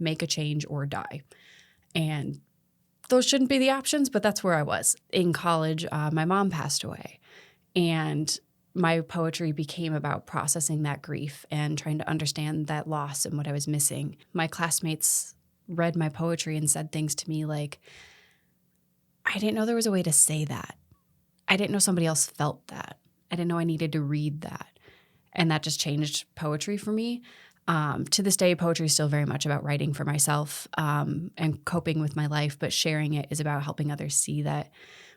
make a change, or die. And those shouldn't be the options, but that's where I was. In college, my mom passed away. And my poetry became about processing that grief and trying to understand that loss and what I was missing. My classmates read my poetry and said things to me like, I didn't know there was a way to say that. I didn't know somebody else felt that. I didn't know I needed to read that. And that just changed poetry for me. To this day, poetry is still very much about writing for myself and coping with my life, but sharing it is about helping others see that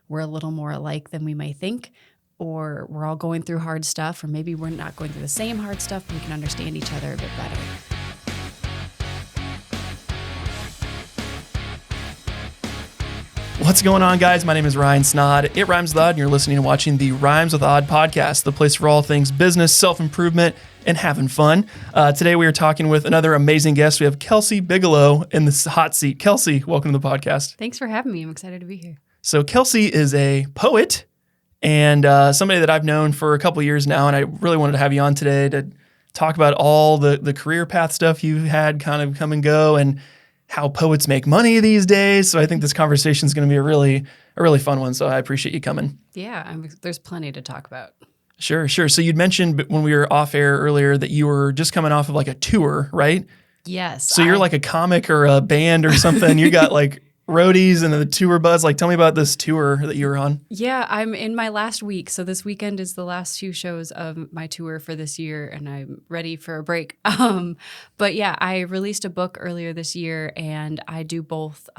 we're a little more alike than we may think, or we're all going through hard stuff, or maybe we're not going through the same hard stuff, but we can understand each other a bit better. What's going on, guys? My name is Ryan Snod. It rhymes with odd, and you're listening and watching the Rhymes with Odd podcast, the place for all things business, self-improvement, and having fun. Today, we are talking with another amazing guest. We have Kelsey Bigelow in the hot seat. Kelsey, welcome to the podcast. Thanks for having me. I'm excited to be here. So Kelsey is a poet and somebody that I've known for a couple years now, and I really wanted to have you on today to talk about all the career path stuff you've had kind of come and go, and how poets make money these days. So I think this conversation is going to be a really fun one. So I appreciate you coming. Yeah, there's plenty to talk about. Sure. So you'd mentioned when we were off air earlier that you were just coming off of like a tour, right? Yes. So you're like a comic or a band or something. You got like roadies and the tour buzz. Like, tell me about this tour that you were on. Yeah, I'm in my last week. So this weekend is the last few shows of my tour for this year, and I'm ready for a break. But yeah, I released a book earlier this year, and I do both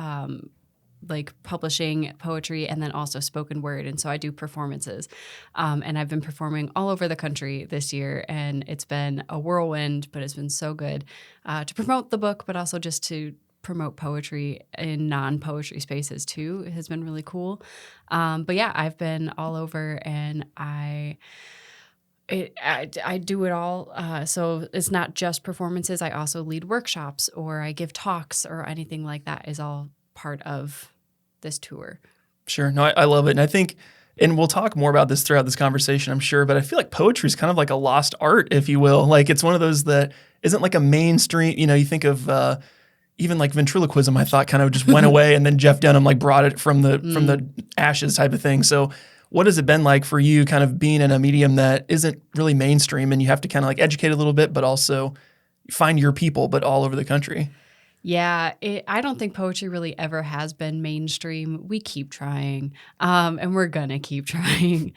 like publishing poetry and then also spoken word. And so I do performances. And I've been performing all over the country this year, and it's been a whirlwind, but it's been so good to promote the book, but also just to promote poetry in non-poetry spaces too. It has been really cool. But yeah, I've been all over, and I do it all. So it's not just performances. I also lead workshops, or I give talks, or anything like that is all part of this tour. Sure. No, I love it. And I think, and we'll talk more about this throughout this conversation, I'm sure, but I feel like poetry is kind of like a lost art, if you will. Like, it's one of those that isn't like a mainstream, you think of, even like ventriloquism, I thought kind of just went away, and then Jeff Dunham like brought it from the ashes type of thing. So what has it been like for you kind of being in a medium that isn't really mainstream, and you have to kind of like educate a little bit, but also find your people, but all over the country? Yeah, I don't think poetry really ever has been mainstream. We keep trying, and we're gonna keep trying.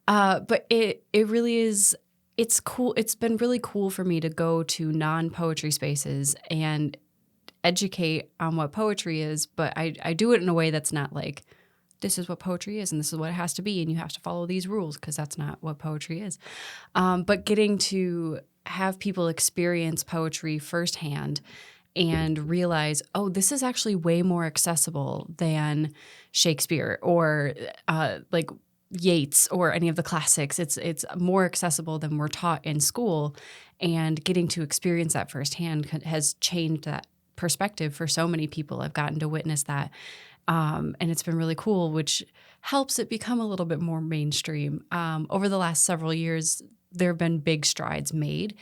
But it really is. It's cool. It's been really cool for me to go to non-poetry spaces and educate on what poetry is, but I do it in a way that's not like, this is what poetry is and this is what it has to be and you have to follow these rules, because that's not what poetry is. But getting to have people experience poetry firsthand and realize, oh, this is actually way more accessible than Shakespeare or like Yeats or any of the classics. It's more accessible than we're taught in school, and getting to experience that firsthand has changed that perspective for so many people. I've gotten to witness that. And it's been really cool, which helps it become a little bit more mainstream. Over the last several years, there have been big strides made.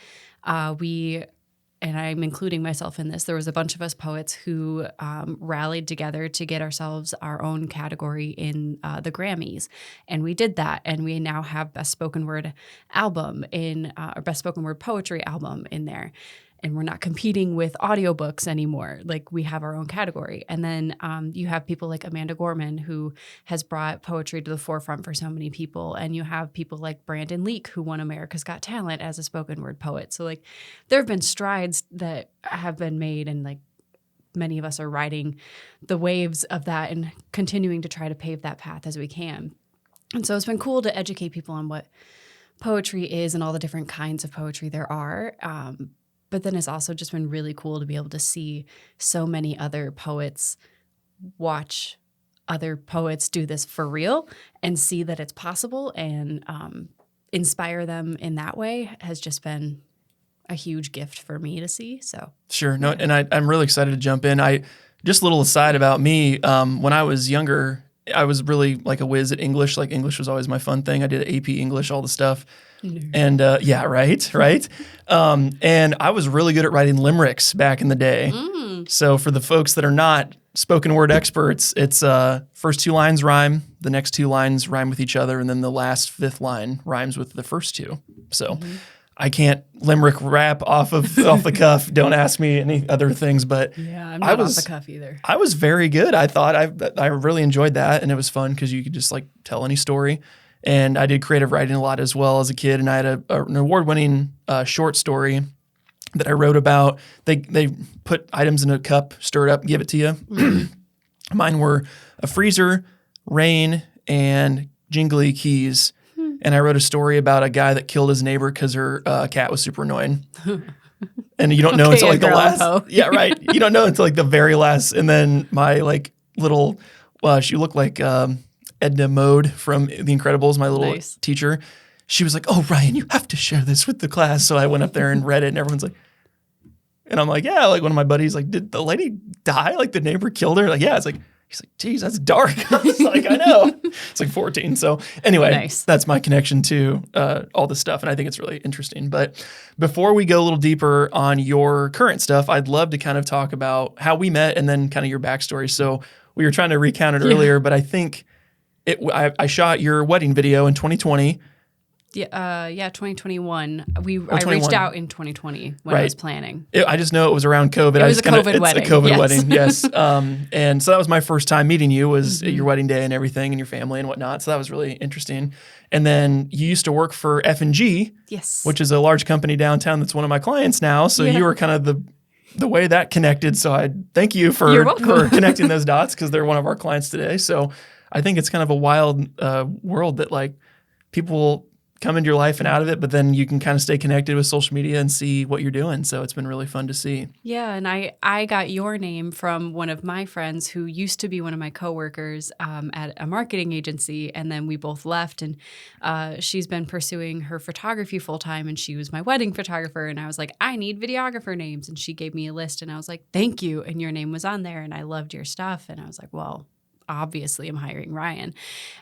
And I'm including myself in this, there was a bunch of us poets who rallied together to get ourselves our own category in the Grammys. And we did that. And we now have Best Spoken Word album or Best Spoken Word poetry album in there. And we're not competing with audiobooks anymore. Like, we have our own category. And then you have people like Amanda Gorman, who has brought poetry to the forefront for so many people. And you have people like Brandon Leake, who won America's Got Talent as a spoken word poet. So like, there have been strides that have been made, and like many of us are riding the waves of that and continuing to try to pave that path as we can. And so it's been cool to educate people on what poetry is and all the different kinds of poetry there are. But then it's also just been really cool to be able to see so many other poets watch other poets do this for real and see that it's possible, and inspire them in that way has just been a huge gift for me to see. So sure. No, yeah. And I'm really excited to jump in. Just a little aside about me. When I was younger, I was really like a whiz at English. Like English was always my fun thing. I did AP English, all the stuff. And yeah, right. And I was really good at writing limericks back in the day. So for the folks that are not spoken word experts, it's first 2 lines rhyme, the next 2 lines rhyme with each other, and then the last 5th line rhymes with the first 2. So I can't limerick rap off the cuff. Don't ask me any other things, but yeah, I'm not off the cuff either. I was very good. I thought I really enjoyed that, and it was fun because you could just like tell any story. And I did creative writing a lot as well as a kid, and I had an award-winning short story that I wrote about. They put items in a cup, stir it up, give it to you. Mine were a freezer, rain, and jingly keys. And I wrote a story about a guy that killed his neighbor because her cat was super annoying. And you don't know until like the last. Yeah, right. You don't know until like the very last. And then my like little, she looked like Edna Mode from The Incredibles, my little teacher. She was like, "Oh, Ryan, you have to share this with the class." So I went up there and read it, and everyone's like, and I'm like, yeah, like one of my buddies, like, did the lady die? Like the neighbor killed her? Like, yeah. It's like, he's like, geez, that's dark. I was like, I know. It's like 14. So anyway, that's my connection to all this stuff. And I think it's really interesting. But before we go a little deeper on your current stuff, I'd love to kind of talk about how we met and then kind of your backstory. So we were trying to recount it earlier, but I think I shot your wedding video in 2020. Yeah, 2021. I reached out in 2020 when I was planning. I just know it was around COVID. It was a COVID wedding. It's a COVID wedding, yes. And so that was my first time meeting you was at your wedding day and everything and your family and whatnot. So that was really interesting. And then you used to work for F&G, which is a large company downtown that's one of my clients now. So you were kind of the way that connected. So I thank you for connecting those dots because they're one of our clients today. So I think it's kind of a wild world that like people come into your life and out of it, but then you can kind of stay connected with social media and see what you're doing. So it's been really fun to see. Yeah, and I got your name from one of my friends who used to be one of my coworkers at a marketing agency, and then we both left, and she's been pursuing her photography full time, and she was my wedding photographer, and I was like, I need videographer names, and she gave me a list, and I was like, thank you, and your name was on there, and I loved your stuff, and I was like, well, obviously I'm hiring Ryan.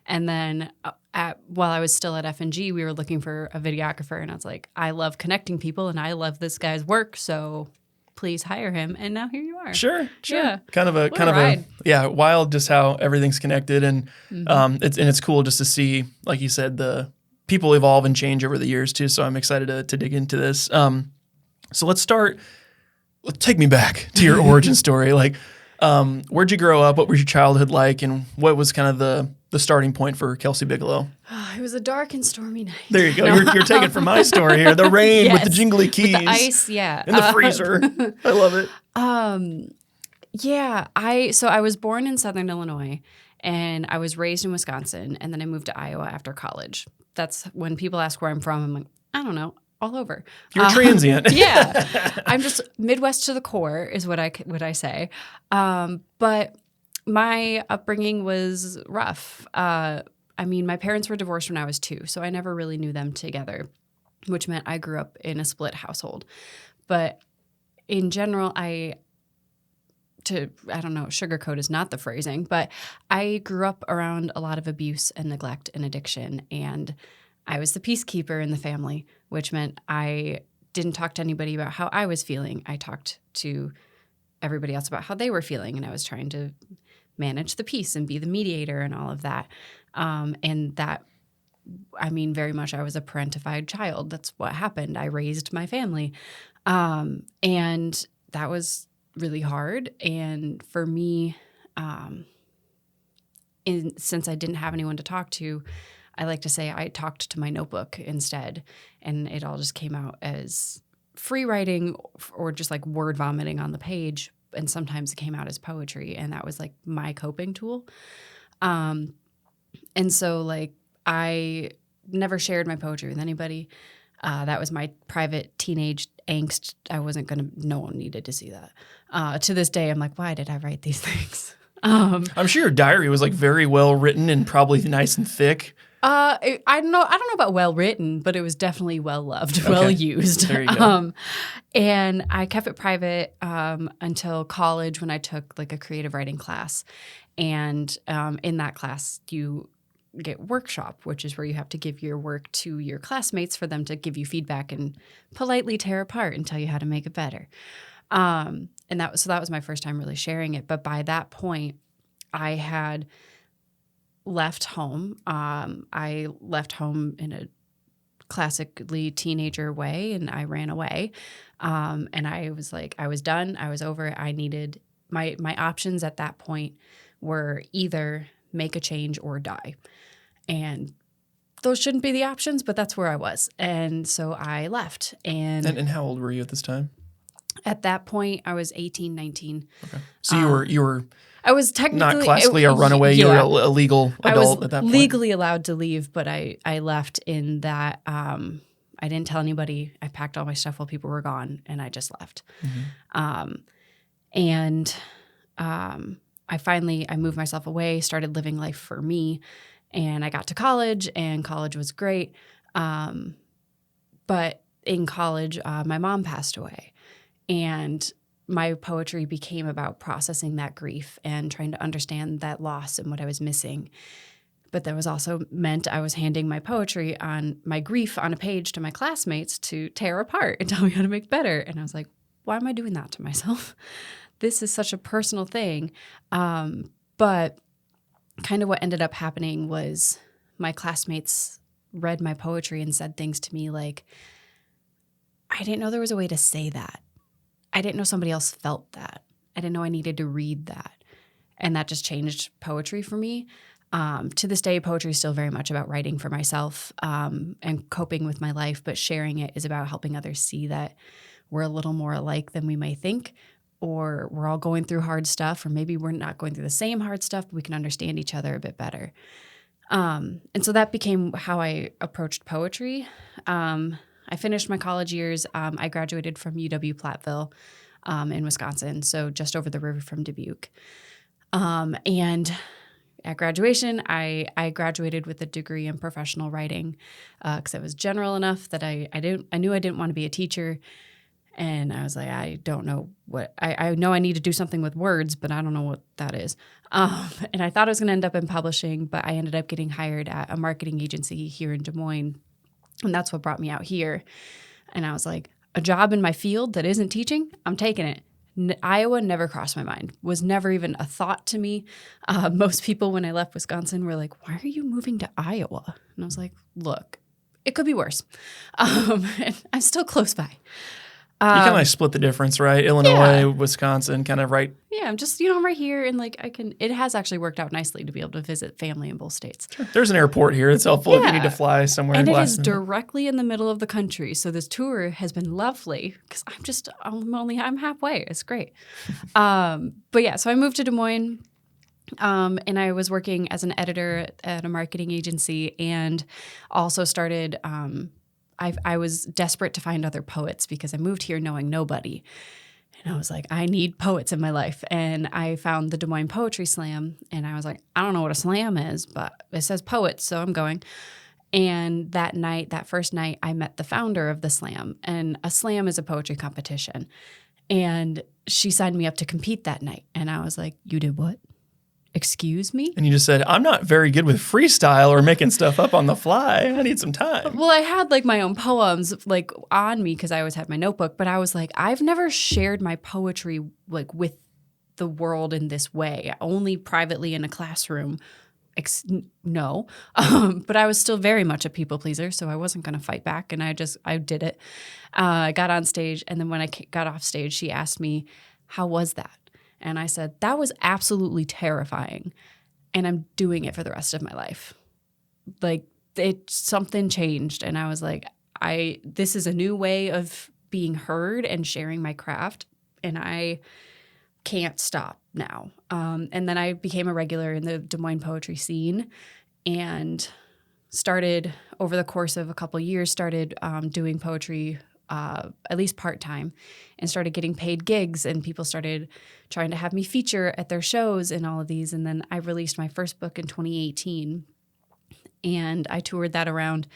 And then while I was still at F&G, we were looking for a videographer, and I was like, I love connecting people and I love this guy's work, so please hire him. And now here you are. Sure. Yeah. Kind of a wild just how everything's connected, and it's cool just to see, like you said, the people evolve and change over the years too. So I'm excited to dig into this. So let's take me back to your origin story. Like, where'd you grow up? What was your childhood like? And what was kind of the starting point for Kelsey Bigelow? It was a dark and stormy night. There you go. You're taking from my story here. The rain with the jingly keys. With the ice, yeah. In the freezer. I love it. Yeah. I was born in Southern Illinois, and I was raised in Wisconsin, and then I moved to Iowa after college. That's when people ask where I'm from, I'm like, I don't know. All over. You're transient. Yeah. I'm just Midwest to the core is what I say. But my upbringing was rough. I mean, my parents were divorced when I was 2, so I never really knew them together, which meant I grew up in a split household. But in general, I don't know, sugarcoat is not the phrasing, but I grew up around a lot of abuse and neglect and addiction, and I was the peacekeeper in the family, which meant I didn't talk to anybody about how I was feeling. I talked to everybody else about how they were feeling, and I was trying to manage the peace and be the mediator and all of that. And that, I mean, very much I was a parentified child. That's what happened. I raised my family. And that was really hard. And for me, since I didn't have anyone to talk to, I like to say I talked to my notebook instead, and it all just came out as free writing or just like word vomiting on the page, and sometimes it came out as poetry, and that was like my coping tool. And so like I never shared my poetry with anybody. That was my private teenage angst. No one needed to see that. To this day, I'm like, why did I write these things? I'm sure your diary was like very well written and probably nice and thick. I don't know about well written, but it was definitely well loved, well used. There you go. And I kept it private until college when I took like a creative writing class. And in that class, you get workshop, which is where you have to give your work to your classmates for them to give you feedback and politely tear apart and tell you how to make it better. And that was my first time really sharing it. But by that point, I had left home. I left home in a classically teenager way, and I ran away. And I was like, I was done. I was over it. I needed my options at that point were either make a change or die. And those shouldn't be the options, but that's where I was. And so I left. And how old were you at this time? at that point, I was 18, 19. Okay. So you were I was technically not classically a runaway. You were a legal adult at that point. Legally allowed to leave, but I left in that I didn't tell anybody. I packed all my stuff while people were gone, and I just left. I moved myself away, started living life for me, and I got to college, and college was great. But in college, my mom passed away, and my poetry became about processing that grief and trying to understand that loss and what I was missing. But that was also meant I was handing my poetry on my grief on a page to my classmates to tear apart and tell me how to make better. And I was like, why am I doing that to myself? This is such a personal thing. But kind of what ended up happening was my classmates read my poetry and said things to me like, I didn't know there was a way to say that. I didn't know somebody else felt that. I didn't know I needed to read that. And that just changed poetry for me. To this day, poetry is still very much about writing for myself and coping with my life, but sharing it is about helping others see that we're a little more alike than we may think, or we're all going through hard stuff, or maybe we're not going through the same hard stuff, but we can understand each other a bit better. And so that became how I approached poetry. I finished my college years. I graduated from UW-Platteville in Wisconsin, so just over the river from Dubuque. And at graduation, I graduated with a degree in professional writing because it was general enough that I knew I didn't want to be a teacher. And I was like, I don't know what – I know I need to do something with words, but I don't know what that is. And I thought I was going to end up in publishing, but I ended up getting hired at a marketing agency here in Des Moines. And that's what brought me out here. And I was like, a job in my field that isn't teaching, I'm taking it. Iowa never crossed my mind, was never even a thought to me. Most people when I left Wisconsin were like, why are you moving to Iowa? And I was like, look, it could be worse. And I'm still close by. You kind of like split the difference, right? Illinois, Wisconsin, kind of right. Yeah, I'm just, I'm right here, and like it has actually worked out nicely to be able to visit family in both states. Sure. There's an airport here. It's helpful if you need to fly somewhere. And it is directly in the middle of the country. So this tour has been lovely because I'm halfway. It's great. But yeah, so I moved to Des Moines. And I was working as an editor at a marketing agency and also started I was desperate to find other poets because I moved here knowing nobody. And I was like, I need poets in my life. And I found the Des Moines Poetry Slam. And I was like, I don't know what a slam is, but it says poets, so I'm going. And that first night, I met the founder of the slam. And a slam is a poetry competition. And she signed me up to compete that night. And I was like, you did what? Excuse me? And you just said, I'm not very good with freestyle or making stuff up on the fly. I need some time. Well, I had like my own poems like on me because I always had my notebook, but I was like, I've never shared my poetry like with the world in this way, only privately in a classroom. No. But I was still very much a people pleaser, so I wasn't going to fight back, and I did it. I got on stage, and then when I got off stage, she asked me, how was that? And I said, that was absolutely terrifying. And I'm doing it for the rest of my life. Like something changed. And I was like, this is a new way of being heard and sharing my craft. And I can't stop now. And then I became a regular in the Des Moines poetry scene and started over the course of a couple of years, doing poetry at least part-time, and started getting paid gigs, and people started trying to have me feature at their shows and all of these. And then I released my first book in 2018. And I toured that around.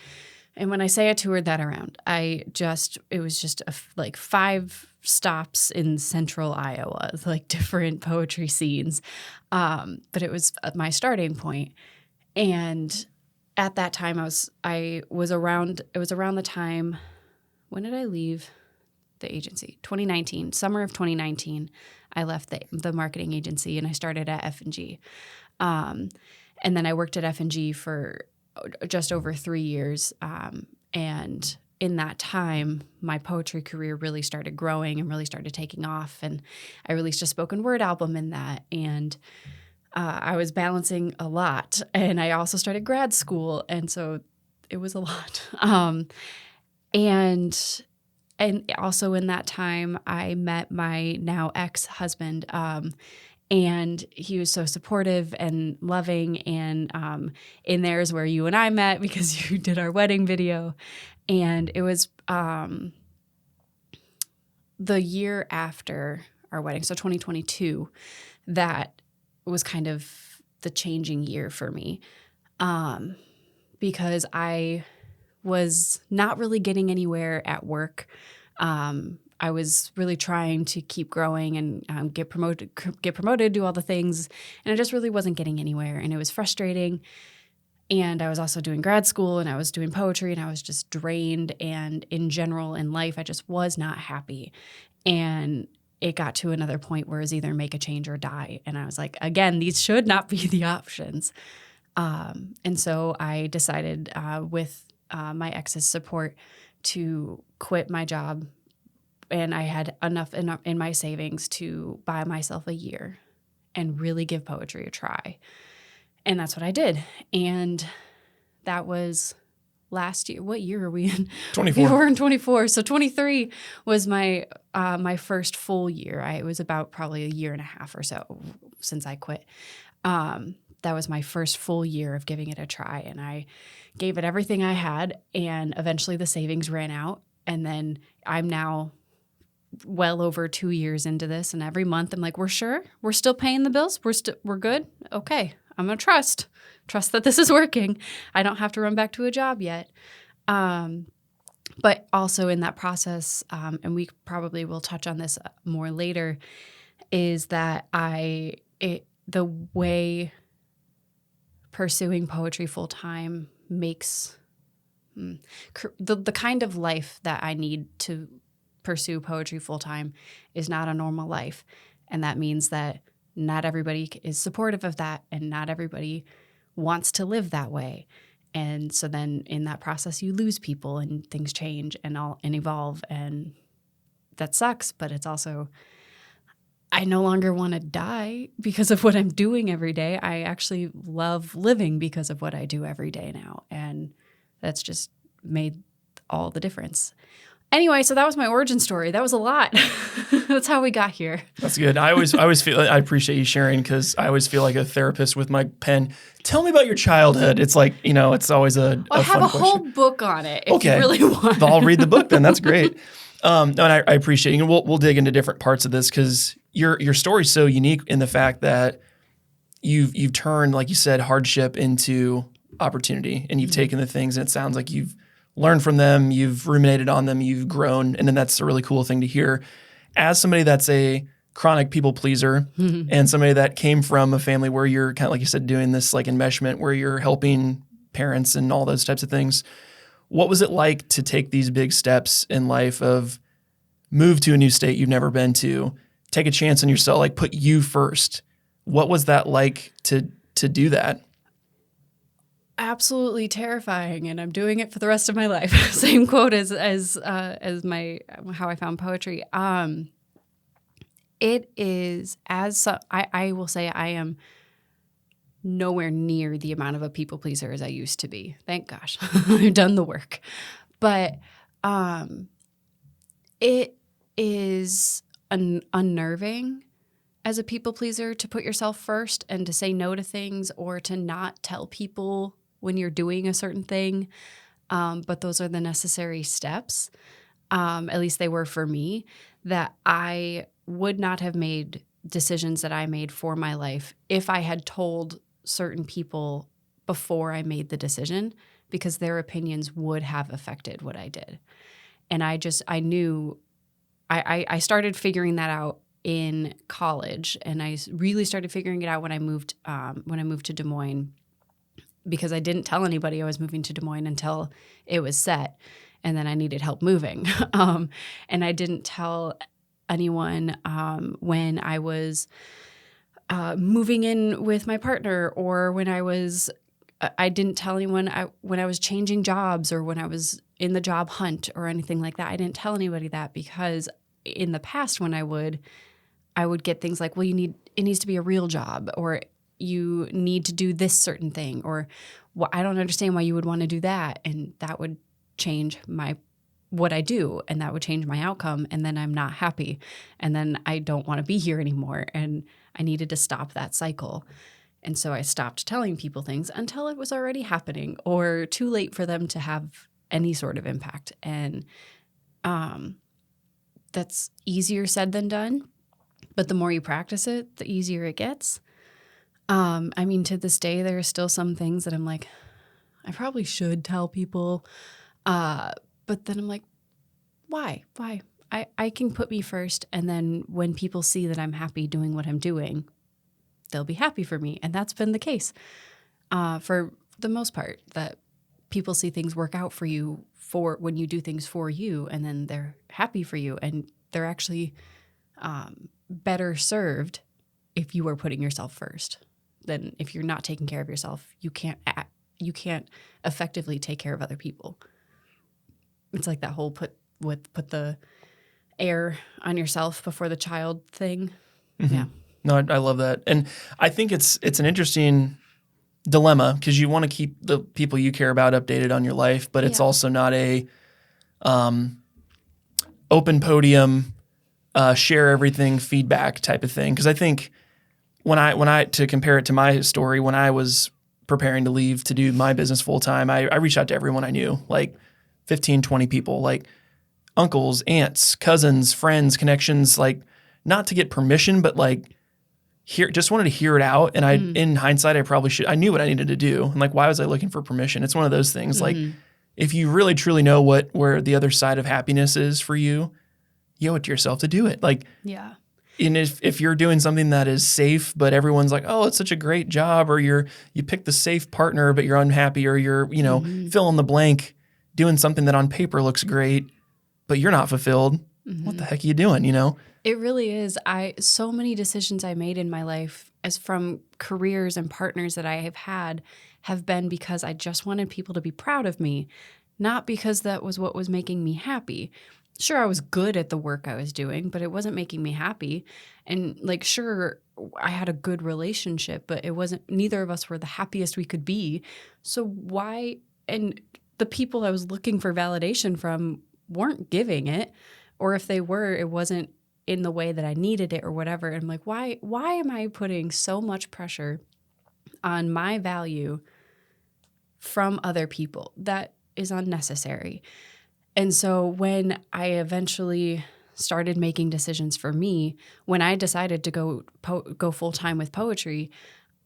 And when I say I toured that around, it was just like 5 stops in central Iowa, like different poetry scenes. But it was my starting point. And at that time, it was around the time, when did I leave the agency? 2019, summer of 2019, I left the marketing agency and I started at F&G. And then I worked at F&G for just over 3 years. And in that time, my poetry career really started growing and really started taking off. And I released a spoken word album in that. And I was balancing a lot. And I also started grad school. And so it was a lot. And also in that time, I met my now ex-husband. And he was so supportive and loving. And in there is where you and I met, because you did our wedding video. And it was the year after our wedding, so 2022, that was kind of the changing year for me, because I was not really getting anywhere at work. I was really trying to keep growing and get promoted, do all the things, and I just really wasn't getting anywhere, and it was frustrating. And I was also doing grad school, and I was doing poetry, and I was just drained, and in general in life, I just was not happy. And it got to another point where it was either make a change or die. And I was like, again, these should not be the options. And so I decided with my ex's support to quit my job. And I had enough in my savings to buy myself a year and really give poetry a try. And that's what I did. And that was last year. What year are we in? 24. We're in 24. So 23 was my my first full year. It was about probably a year and a half or so since I quit. That was my first full year of giving it a try. And I gave it everything I had. And eventually the savings ran out. And then I'm now well over 2 years into this. And every month I'm like, we're sure? We're still paying the bills? We're good? Okay. I'm going to trust that this is working. I don't have to run back to a job yet. But also in that process, and we probably will touch on this more later, is that the way pursuing poetry full time makes the kind of life that I need to pursue poetry full time is not a normal life. And that means that not everybody is supportive of that, and not everybody wants to live that way. And so then in that process, you lose people and things change and evolve. And that sucks, but it's also, I no longer want to die because of what I'm doing every day. I actually love living because of what I do every day now. And that's just made all the difference. Anyway, so that was my origin story. That was a lot. That's how we got here. That's good. I always feel, I appreciate you sharing, because I always feel like a therapist with my pen. Tell me about your childhood. It's like, it's always a I have fun a question. whole book on it if you really want. I'll read the book then. That's great. No, and I appreciate it. And we'll dig into different parts of this, because your story's so unique in the fact that you've turned, like you said, hardship into opportunity, and you've taken the things, and it sounds like you've learned from them, you've ruminated on them, you've grown, and then that's a really cool thing to hear. As somebody that's a chronic people pleaser, and somebody that came from a family where you're kind of, like you said, doing this like enmeshment where you're helping parents and all those types of things, what was it like to take these big steps in life of move to a new state you've never been to, take a chance on yourself, like put you first? What was that like to do that? Absolutely terrifying, and I'm doing it for the rest of my life. Same quote as my how I found poetry. It is I will say I am nowhere near the amount of a people pleaser as I used to be. Thank gosh, I've done the work, but it is unnerving as a people pleaser to put yourself first and to say no to things, or to not tell people when you're doing a certain thing. But those are the necessary steps. At least they were for me, that I would not have made decisions that I made for my life if I had told certain people before I made the decision because their opinions would have affected what I did. And I knew I started figuring that out in college, and I really started figuring it out when I moved to Des Moines, because I didn't tell anybody I was moving to Des Moines until it was set, and then I needed help moving. And I didn't tell anyone when I was moving in with my partner, or when I didn't tell anyone when I was changing jobs, or when I was in the job hunt or anything like that. I didn't tell anybody that, because in the past when I would get things like, well, it needs to be a real job, or you need to do this certain thing, or well, I don't understand why you would want to do that. And that would change what I do, and that would change my outcome. And then I'm not happy. And then I don't want to be here anymore. And I needed to stop that cycle. And so I stopped telling people things until it was already happening or too late for them to have any sort of impact. And that's easier said than done. But the more you practice it, the easier it gets. I mean, to this day, there are still some things that I'm like, I probably should tell people. But then I'm like, why? I can put me first. And then when people see that I'm happy doing what I'm doing, they'll be happy for me. And that's been the case for the most part, that people see things work out for you for when you do things for you, and then they're happy for you. And they're actually better served if you are putting yourself first than if you're not taking care of yourself. You can't effectively take care of other people. It's like that whole put the air on yourself before the child thing. Mm-hmm. Yeah. No, I love that. And I think it's an interesting dilemma, because you want to keep the people you care about updated on your life, but it's also not a open podium, share everything feedback type of thing. Because I think when I to compare it to my story, when I was preparing to leave to do my business full time, I reached out to everyone I knew, like 15, 20 people, like uncles, aunts, cousins, friends, connections, like not to get permission, but like just wanted to hear it out. And in hindsight, I knew what I needed to do. And like, why was I looking for permission? It's one of those things. Like, if you really truly know where the other side of happiness is for you, you owe it to yourself to do it. Like, yeah. And if you're doing something that is safe, but everyone's like, oh, it's such a great job, or you pick the safe partner, but you're unhappy, or you're, fill in the blank, doing something that on paper looks great, but you're not fulfilled. What the heck are you doing, It really is. So many decisions I made in my life, as from careers and partners that I have been because I just wanted people to be proud of me, not because that was what was making me happy. Sure, I was good at the work I was doing, but it wasn't making me happy. And like, sure, I had a good relationship, but neither of us were the happiest we could be. So why? And the people I was looking for validation from weren't giving it, or if they were, it wasn't in the way that I needed it or whatever. And I'm like, why am I putting so much pressure on my value from other people? That is unnecessary. And so when I eventually started making decisions for me, when I decided to go full time with poetry,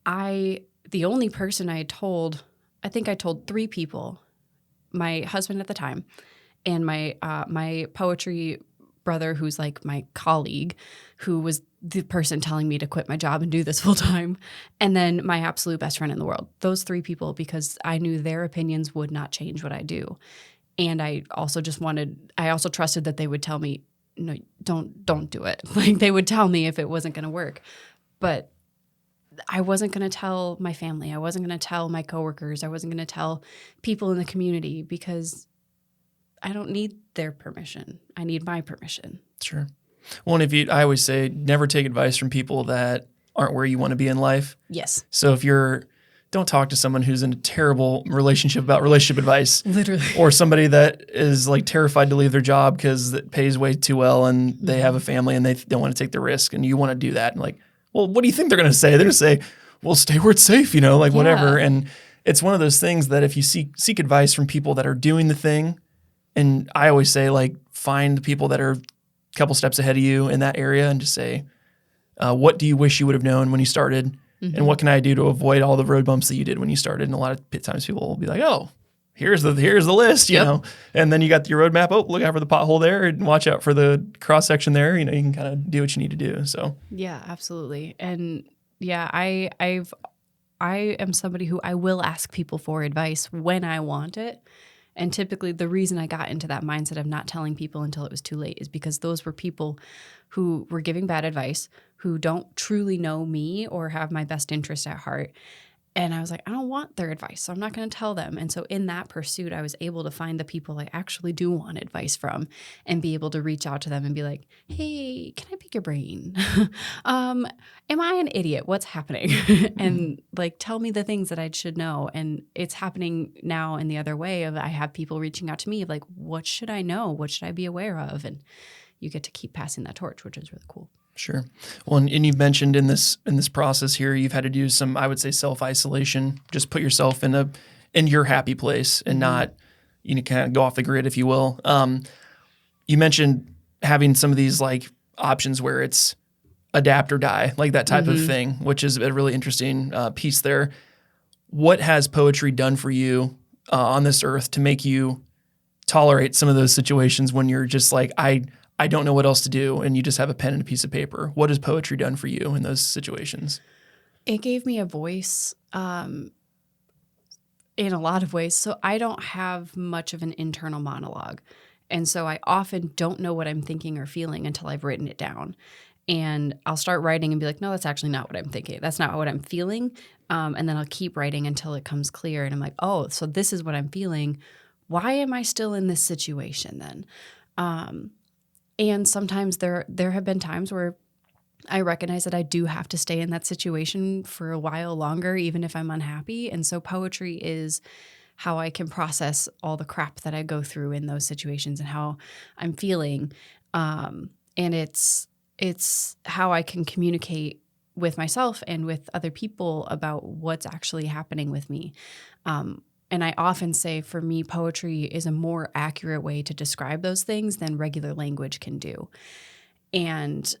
the only person I told 3 people, my husband at the time, and my poetry brother, who's like my colleague, who was the person telling me to quit my job and do this full time, and then my absolute best friend in the world. Those 3 people, because I knew their opinions would not change what I do. And I also trusted that they would tell me, no, don't do it. Like, they would tell me if it wasn't going to work. But I wasn't going to tell my family. I wasn't going to tell my coworkers. I wasn't going to tell people in the community, because I don't need their permission. I need my permission. Sure. Well, and I always say, never take advice from people that aren't where you want to be in life. Yes. So don't talk to someone who's in a terrible relationship about relationship advice. Literally. Or somebody that is like terrified to leave their job because it pays way too well, and they have a family and they don't want to take the risk, and you want to do that. And like, well, what do you think they're going to say? They're going to say, well, stay where it's safe, whatever. And it's one of those things that if you seek advice from people that are doing the thing, and I always say, like, find the people that are a couple steps ahead of you in that area and just say, what do you wish you would have known when you started? And what can I do to avoid all the road bumps that you did when you started? And a lot of times people will be like, oh, here's the list, you know, and then you got your roadmap. Oh, look out for the pothole there and watch out for the cross section there. You know, you can kind of do what you need to do. So yeah, absolutely. And yeah, I am somebody who I will ask people for advice when I want it. And typically the reason I got into that mindset of not telling people until it was too late is because those were people who were giving bad advice, who don't truly know me or have my best interest at heart. And I was like, I don't want their advice, so I'm not going to tell them. And so in that pursuit, I was able to find the people I actually do want advice from and be able to reach out to them and be like, hey, can I pick your brain? Am I an idiot? What's happening? And like, tell me the things that I should know. And it's happening now in the other way of I have people reaching out to me like, what should I know? What should I be aware of? And you get to keep passing that torch, which is really cool. Sure. Well, and you've mentioned in this process here, you've had to do some, I would say, self-isolation. Just put yourself in your happy place and not, you know, kind of go off the grid, if you will. You mentioned having some of these like options where it's adapt or die, like that type of thing, which is a really interesting piece there. What has poetry done for you on this earth to make you tolerate some of those situations when you're just like, I don't know what else to do, and you just have a pen and a piece of paper? What has poetry done for you in those situations? It gave me a voice in a lot of ways. So I don't have much of an internal monologue. And so I often don't know what I'm thinking or feeling until I've written it down. And I'll start writing and be like, no, that's actually not what I'm thinking. That's not what I'm feeling. And then I'll keep writing until it comes clear. And I'm like, oh, so this is what I'm feeling. Why am I still in this situation then? And sometimes there have been times where I recognize that I do have to stay in that situation for a while longer, even if I'm unhappy. And so poetry is how I can process all the crap that I go through in those situations and how I'm feeling. And it's how I can communicate with myself and with other people about what's actually happening with me. And I often say, for me, poetry is a more accurate way to describe those things than regular language can do. And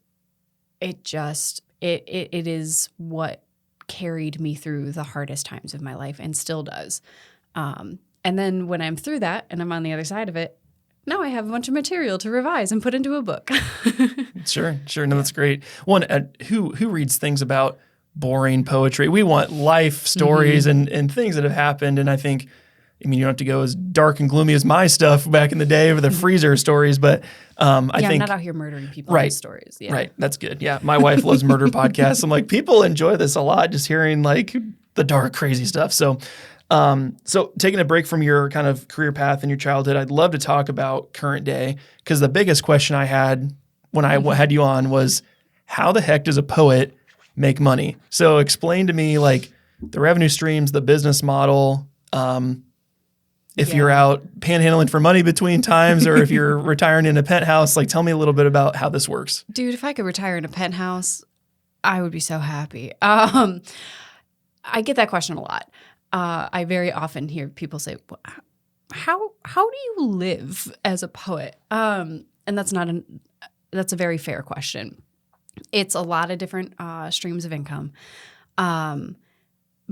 it just, it is what carried me through the hardest times of my life and still does. And then when I'm through that and I'm on the other side of it, now I have a bunch of material to revise and put into a book. Sure. No, that's great. One, who reads things about boring poetry? We want life stories and things that have happened. And I think, I mean, you don't have to go as dark and gloomy as my stuff back in the day with the freezer stories, but I think— I'm not out here murdering people right, with stories. Yeah. Right. That's good. Yeah. My wife loves murder podcasts. I'm like, people enjoy this a lot, just hearing like the dark, crazy stuff. So taking a break from your kind of career path in your childhood, I'd love to talk about current day, because the biggest question I had when I had you on was, how the heck does a poet make money? So explain to me like the revenue streams, the business model, if you're out panhandling for money between times, or if you're retiring in a penthouse, like tell me a little bit about how this works. Dude, if I could retire in a penthouse, I would be so happy. I get that question a lot. I very often hear people say, well, how do you live as a poet? And that's a very fair question. It's a lot of different streams of income.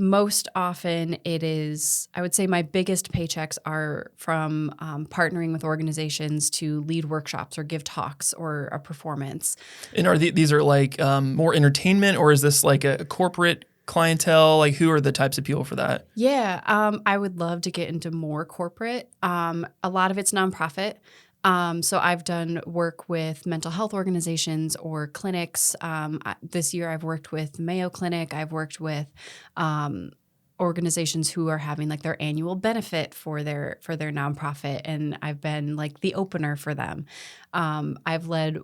Most often it is, I would say my biggest paychecks are from partnering with organizations to lead workshops or give talks or a performance. And are these are like more entertainment, or is this like a corporate clientele? Like, who are the types of people for that? Yeah, I would love to get into more corporate. A lot of it's nonprofit. So I've done work with mental health organizations or clinics. This year I've worked with Mayo Clinic. I've worked with organizations who are having like their annual benefit for their nonprofit, and I've been like the opener for them. I've led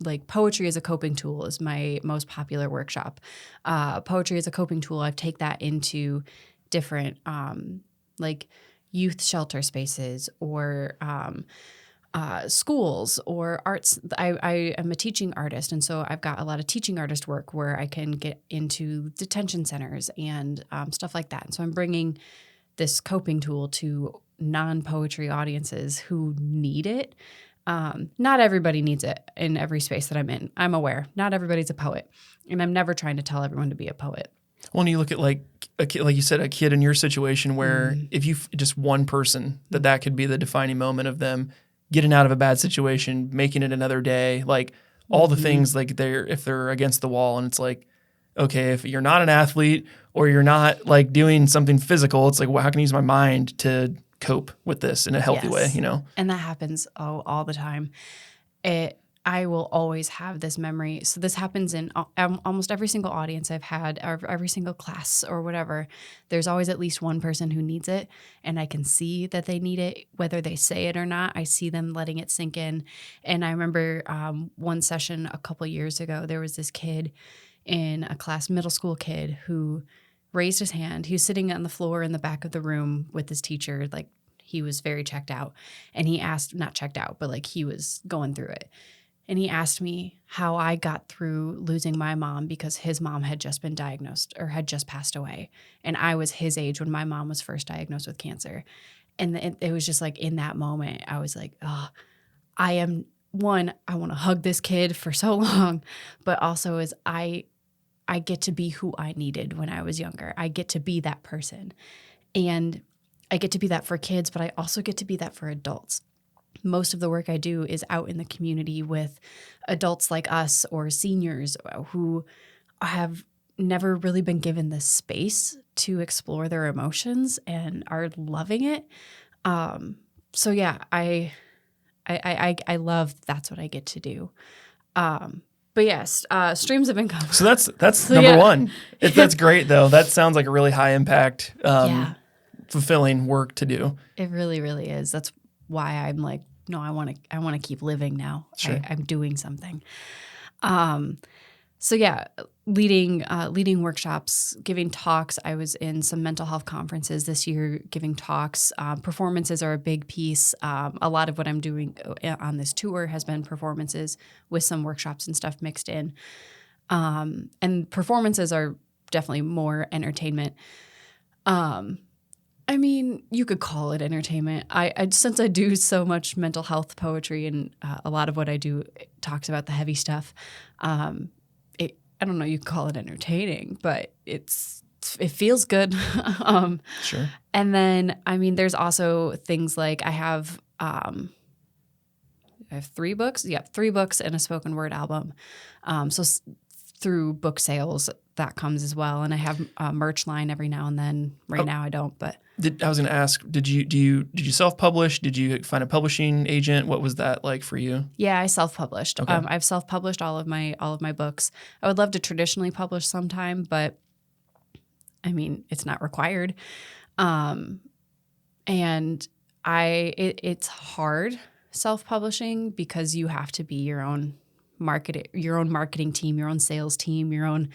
like poetry as a coping tool is my most popular workshop. Poetry as a coping tool, I take that into different like youth shelter spaces or schools or arts. I am a teaching artist, and so I've got a lot of teaching artist work where I can get into detention centers and stuff like that. And so I'm bringing this coping tool to non-poetry audiences who need it. Not everybody needs it in every space that I'm in. I'm aware. Not everybody's a poet. And I'm never trying to tell everyone to be a poet. Well, when you look at like a kid, like you said, a kid in your situation where if you just one person, that could be the defining moment of them getting out of a bad situation, making it another day, like all the things like if they're against the wall and it's like, okay, if you're not an athlete or you're not like doing something physical, it's like, well, how can I use my mind to cope with this in a healthy way, you know? And that happens all the time. I will always have this memory. So this happens in almost every single audience I've had, or every single class or whatever. There's always at least one person who needs it, and I can see that they need it, whether they say it or not. I see them letting it sink in. And I remember one session a couple years ago, there was this kid in a class, middle school kid, who raised his hand. He was sitting on the floor in the back of the room with his teacher, like he was very checked out. And he asked, not checked out, but like he was going through it. And he asked me how I got through losing my mom because his mom had just been diagnosed or had just passed away. And I was his age when my mom was first diagnosed with cancer. And it was just like in that moment, I was like, oh, I want to hug this kid for so long, but also is I get to be who I needed when I was younger. I get to be that person. And I get to be that for kids, but I also get to be that for adults. Most of the work I do is out in the community with adults like us or seniors who have never really been given the space to explore their emotions and are loving it. So yeah, I love that's what I get to do. But yes, streams of income. So that's number one. That's great though. That sounds like a really high impact, fulfilling work to do. It really, really is. That's why I'm like, no, I want to keep living now. Sure. I'm doing something. So yeah, leading workshops, giving talks. I was in some mental health conferences this year, giving talks. Performances are a big piece. A lot of what I'm doing on this tour has been performances with some workshops and stuff mixed in. And performances are definitely more entertainment. I mean, you could call it entertainment. I since I do so much mental health poetry and a lot of what I do talks about the heavy stuff. I don't know, you could call it entertaining, but it feels good. Sure. And then, I mean, there's also things like I have 3 books. Yeah, 3 books and a spoken word album. Through book sales, that comes as well. And I have a merch line every now and then. Right now I don't, but. I was going to ask, did you self-publish? Did you find a publishing agent? What was that like for you? Yeah, I self-published. Okay. I've self-published all of my books. I would love to traditionally publish sometime, but I mean, it's not required. And it's hard self-publishing because you have to be your own marketing team, your own sales team, your own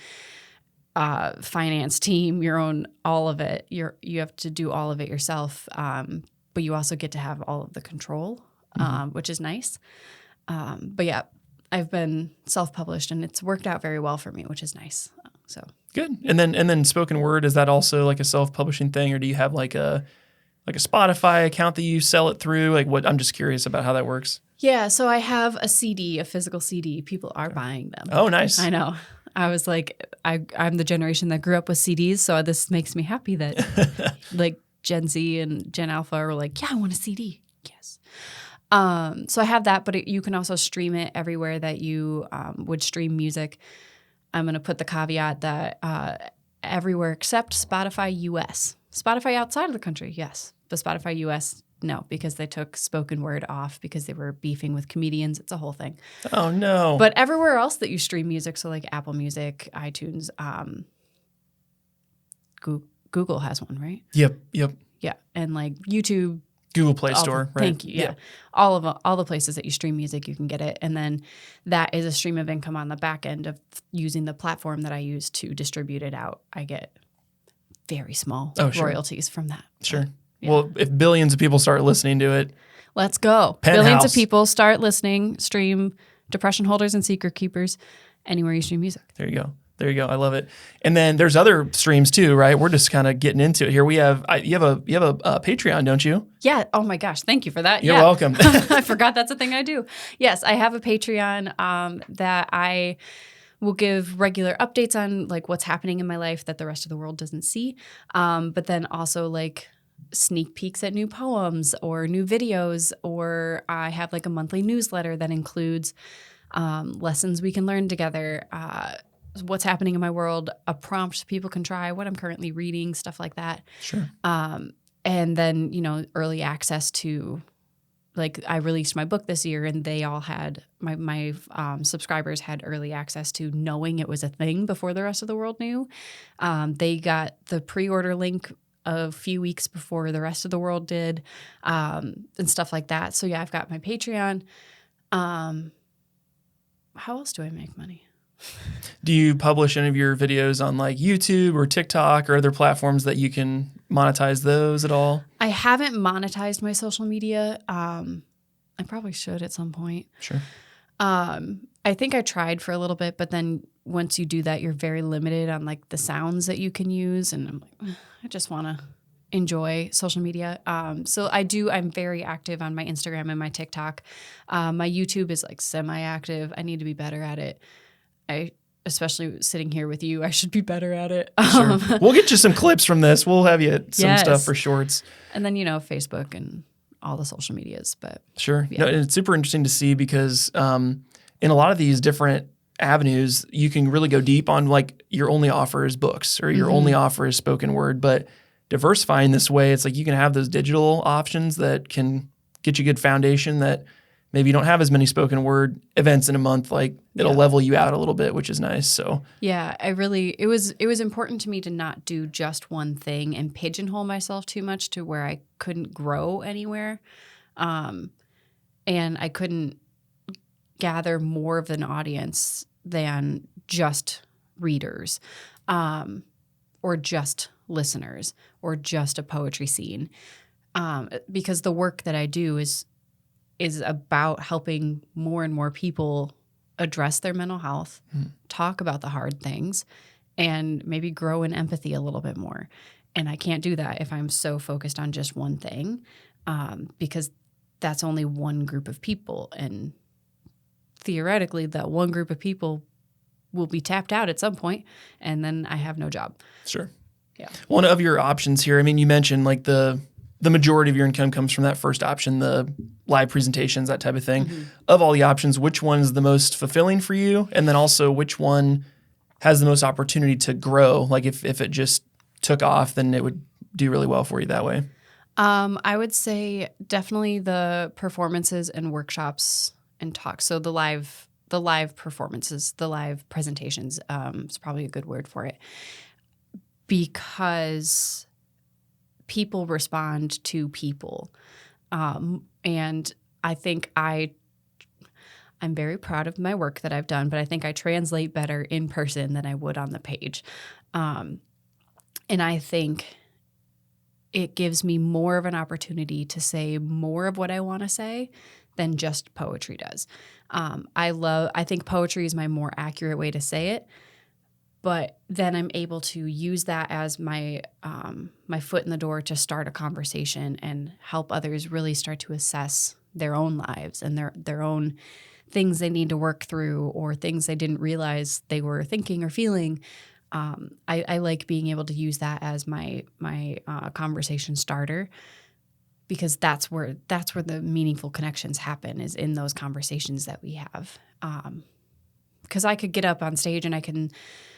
finance team, your own all of it. You have to do all of it yourself, but you also get to have all of the control, which is nice. But yeah, I've been self-published and it's worked out very well for me, which is nice. So good. And then spoken word, is that also like a self-publishing thing, or do you have like a Spotify account that you sell it through? Like what? I'm just curious about how that works. Yeah, so I have a CD, a physical CD. People are buying them. Oh, nice. I know. I was like, I'm the generation that grew up with CDs, so this makes me happy that like Gen Z and Gen Alpha are like, yeah, I want a CD. Yes. So I have that, but you can also stream it everywhere that you would stream music. I'm going to put the caveat that everywhere except Spotify US. Spotify outside of the country, yes. But Spotify US, no, because they took spoken word off because they were beefing with comedians. It's a whole thing. Oh, no. But everywhere else that you stream music, so like Apple Music, iTunes, Google has one, right? Yep. Yeah, and like YouTube. Google Play Store, right? Thank you, yeah. All the places that you stream music, you can get it. And then that is a stream of income on the back end of using the platform that I use to distribute it out. I get very small royalties from that. Sure. Yeah. Well, if billions of people start listening to it. Let's go. Penthouse. Billions of people start listening, stream Depression Holders and Secret Keepers anywhere you stream music. There you go. There you go. I love it. And then there's other streams too, right? We're just kind of getting into it here. We have you have a Patreon, don't you? Yeah. Oh my gosh. Thank you for that. You're yeah. welcome. I forgot that's a thing I do. Yes, I have a Patreon that I will give regular updates on like what's happening in my life that the rest of the world doesn't see. But then also like sneak peeks at new poems or new videos, or I have like a monthly newsletter that includes lessons we can learn together, what's happening in my world, a prompt people can try, what I'm currently reading, stuff like that. Sure. And then, early access to, like, I released my book this year and they all had, my subscribers had early access to knowing it was a thing before the rest of the world knew. They got the pre-order link a few weeks before the rest of the world did, and stuff like that. So yeah, I've got my Patreon. How else do I make money? Do you publish any of your videos on like YouTube or TikTok or other platforms that you can monetize those at all? I haven't monetized my social media. I probably should at some point. Sure. I think I tried for a little bit, but then once you do that, you're very limited on like the sounds that you can use. And I'm like, I just want to enjoy social media. So I'm very active on my Instagram and my TikTok. My YouTube is like semi-active. I need to be better at it. Especially sitting here with you, I should be better at it. Sure. We'll get you some clips from this. We'll have you some stuff for shorts. And then, Facebook and all the social medias. But sure. Yeah. No, and it's super interesting to see because in a lot of these different avenues, you can really go deep on like your only offer is books or your only offer is spoken word. But diversifying this way, it's like you can have those digital options that can get you a good foundation that maybe you don't have as many spoken word events in a month, like it'll level you out a little bit, which is nice. So yeah, it was important to me to not do just one thing and pigeonhole myself too much to where I couldn't grow anywhere. And I couldn't gather more of an audience than just readers, or just listeners, or just a poetry scene. Because the work that I do is about helping more and more people address their mental health, talk about the hard things, and maybe grow in empathy a little bit more. And I can't do that if I'm so focused on just one thing, because that's only one group of people. And theoretically, that one group of people will be tapped out at some point, and then I have no job. Sure. Yeah. One of your options here, I mean, you mentioned like the majority of your income comes from that first option, the live presentations, that type of thing. Of all the options, which one is the most fulfilling for you? And then also which one has the most opportunity to grow? Like if it just took off, then it would do really well for you that way. I would say definitely the performances and workshops and talks. So the live performances, the live presentations, is probably a good word for it, because people respond to people. And I think I'm very proud of my work that I've done, but I think I translate better in person than I would on the page. And I think it gives me more of an opportunity to say more of what I want to say than just poetry does. I think poetry is my more accurate way to say it, but then I'm able to use that as my my foot in the door to start a conversation and help others really start to assess their own lives and their own things they need to work through, or things they didn't realize they were thinking or feeling. I like being able to use that as my conversation starter, because that's where the meaningful connections happen, is in those conversations that we have. Because I could get up on stage and I can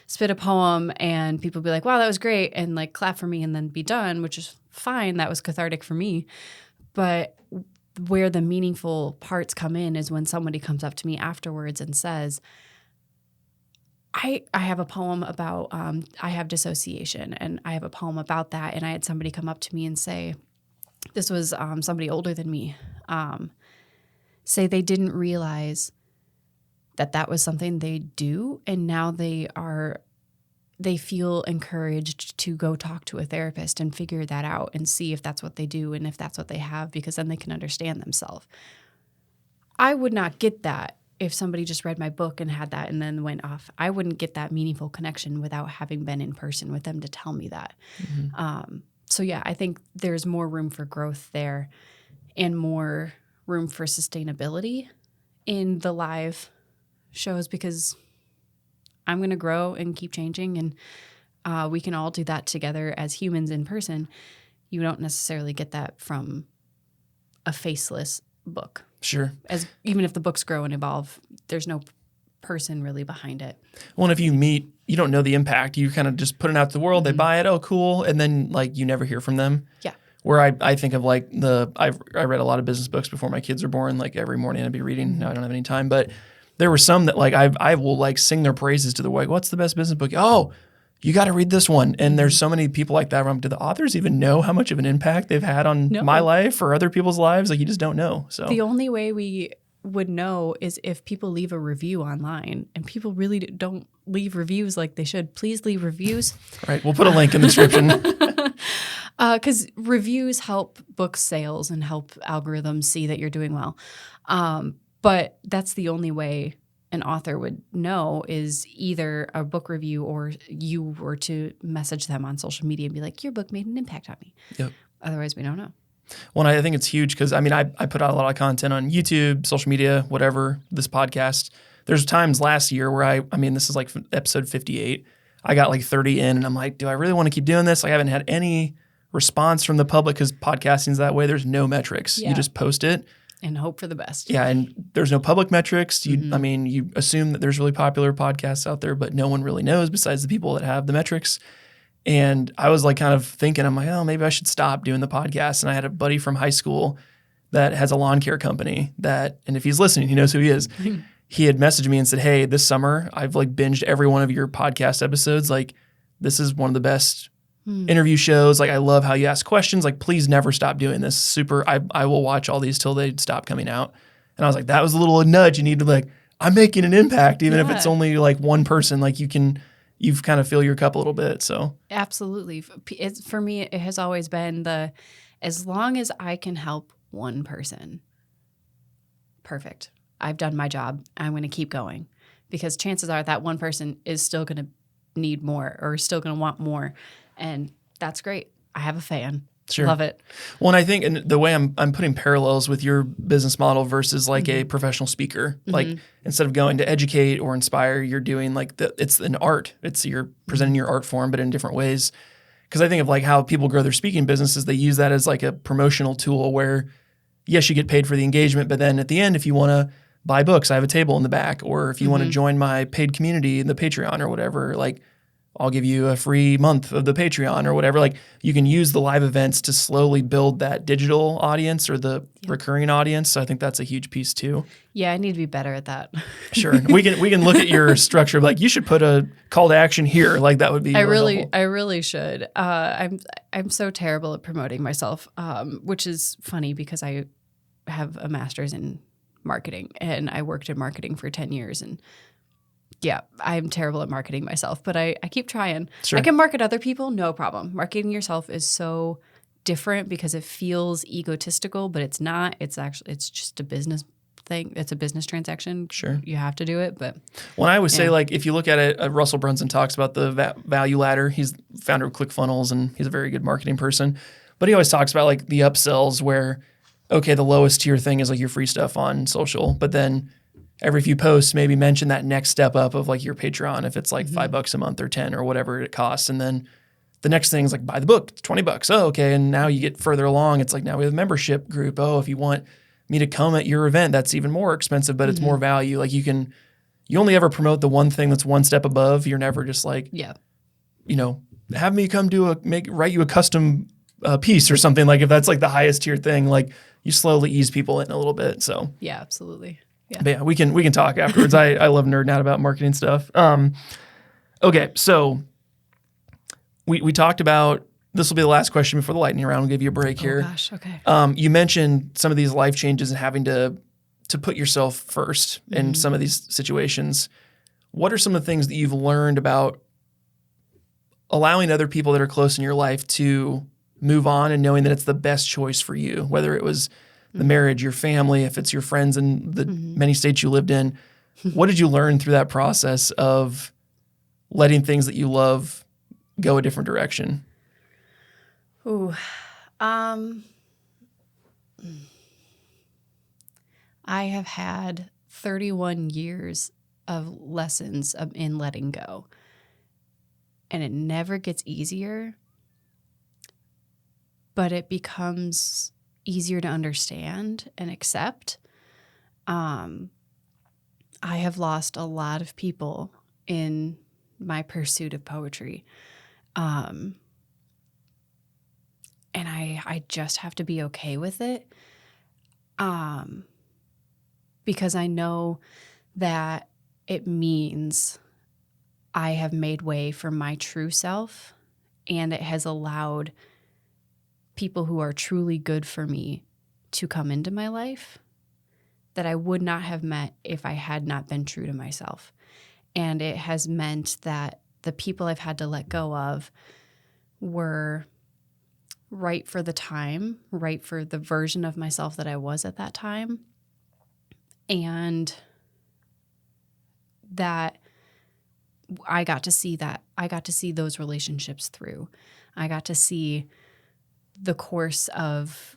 spit a poem and people be like, wow, that was great, and like clap for me and then be done, which is fine. That was cathartic for me. But where the meaningful parts come in is when somebody comes up to me afterwards and says, I have a poem about, I have dissociation, and I have a poem about that. And I had somebody come up to me and say, this was somebody older than me, say they didn't realize that was something they do, and now they feel encouraged to go talk to a therapist and figure that out and see if that's what they do and if that's what they have, because then they can understand themselves. I would not get that if somebody just read my book and had that and then went off, I wouldn't get that meaningful connection without having been in person with them to tell me that. So yeah, I think there's more room for growth there and more room for sustainability in the live shows, because I'm going to grow and keep changing, and we can all do that together as humans in person. You don't necessarily get that from a faceless book. Sure. Even if the books grow and evolve, there's no person really behind it. Well, and if you meet, you don't know the impact. You kind of just put it out to the world. They buy it. Oh, cool. And then like you never hear from them. Yeah. Where I think of like I read a lot of business books before my kids were born. Like every morning I'd be reading. Now I don't have any time, but there were some that like I will like sing their praises to the like, what's the best business book? Oh, you got to read this one. And there's so many people like that. Do the authors even know how much of an impact they've had on my life or other people's lives? Like you just don't know. So the only way we would know is if people leave a review online, and people really don't leave reviews like they should. Please leave reviews. Right. We'll put a link in the description. Because reviews help book sales and help algorithms see that you're doing well. But that's the only way an author would know, is either a book review or you were to message them on social media and be like, your book made an impact on me. Yep. Otherwise, we don't know. Well, I think it's huge because, I mean, I put out a lot of content on YouTube, social media, whatever, this podcast. There's times last year where I mean, this is like episode 58. I got like 30 in and I'm like, do I really want to keep doing this? I haven't had any response from the public because podcasting's that way. There's no metrics. Yeah. You just post it. And hope for the best. Yeah, and there's no public metrics. I mean, you assume that there's really popular podcasts out there, but no one really knows besides the people that have the metrics. And I was like kind of thinking, I'm like, oh, maybe I should stop doing the podcast. And I had a buddy from high school that has a lawn care company and if he's listening, he knows who he is. He had messaged me and said, hey, this summer, I've like binged every one of your podcast episodes. Like, this is one of the best interview shows. Like, I love how you ask questions. Like, please never stop doing this. Super. I will watch all these till they stop coming out. And I was like, that was a little nudge. You need to like, I'm making an impact, even if it's only like one person. Like you've kind of fill your cup a little bit. So absolutely. For me, it has always been as long as I can help one person, perfect. I've done my job. I'm going to keep going, because chances are that one person is still going to need more or still going to want more. And that's great. I have a fan. Sure. Love it. Well, and I think and the way I'm putting parallels with your business model versus like a professional speaker, like instead of going to educate or inspire, you're doing like it's an art. You're presenting your art form, but in different ways. Because I think of like how people grow their speaking businesses, they use that as like a promotional tool where, yes, you get paid for the engagement, but then at the end, if you want to buy books, I have a table in the back, or if you want to join my paid community in the Patreon or whatever, like I'll give you a free month of the Patreon or whatever. Like you can use the live events to slowly build that digital audience or the recurring audience. So I think that's a huge piece too. Yeah, I need to be better at that. Sure. We can look at your structure, like you should put a call to action here. Like that would be I really should. I'm so terrible at promoting myself, which is funny because I have a master's in marketing and I worked in marketing for 10 years, and yeah, I'm terrible at marketing myself, but I keep trying. Sure. I can market other people, no problem. Marketing yourself is so different because it feels egotistical, but it's not. It's just a business thing. It's a business transaction. Sure. You have to do it, but. Well, I always say, like, if you look at it, Russell Brunson talks about the value ladder. He's the founder of ClickFunnels, and he's a very good marketing person. But he always talks about, like, the upsells where, okay, the lowest tier thing is, like, your free stuff on social, but then every few posts, maybe mention that next step up of like your Patreon, if it's like $5 a month or 10 or whatever it costs. And then the next thing is like buy the book, it's $20. Oh, okay. And now you get further along. It's like now we have a membership group. Oh, if you want me to come at your event, that's even more expensive, but it's more value. Like you only ever promote the one thing that's one step above. You're never just like, have me come write you a custom piece or something. Like if that's like the highest tier thing, like you slowly ease people in a little bit. So yeah, absolutely. Yeah. But yeah, we can talk afterwards. I love nerding out about marketing stuff. Okay, so we talked about, this will be the last question before the lightning round. We'll give you a break here. Oh gosh, okay. You mentioned some of these life changes and having to put yourself first in some of these situations. What are some of the things that you've learned about allowing other people that are close in your life to move on and knowing that it's the best choice for you, whether it was the marriage, your family, if it's your friends in the many states you lived in, What did you learn through that process of letting things that you love go a different direction? Ooh, I have had 31 years of lessons in letting go, and it never gets easier, but it becomes easier to understand and accept. I have lost a lot of people in my pursuit of poetry. And I just have to be okay with it. Because I know that it means I have made way for my true self, and it has allowed people who are truly good for me to come into my life that I would not have met if I had not been true to myself. And it has meant that the people I've had to let go of were right for the time, right for the version of myself that I was at that time. And that I got to see those relationships through. I got to see the course of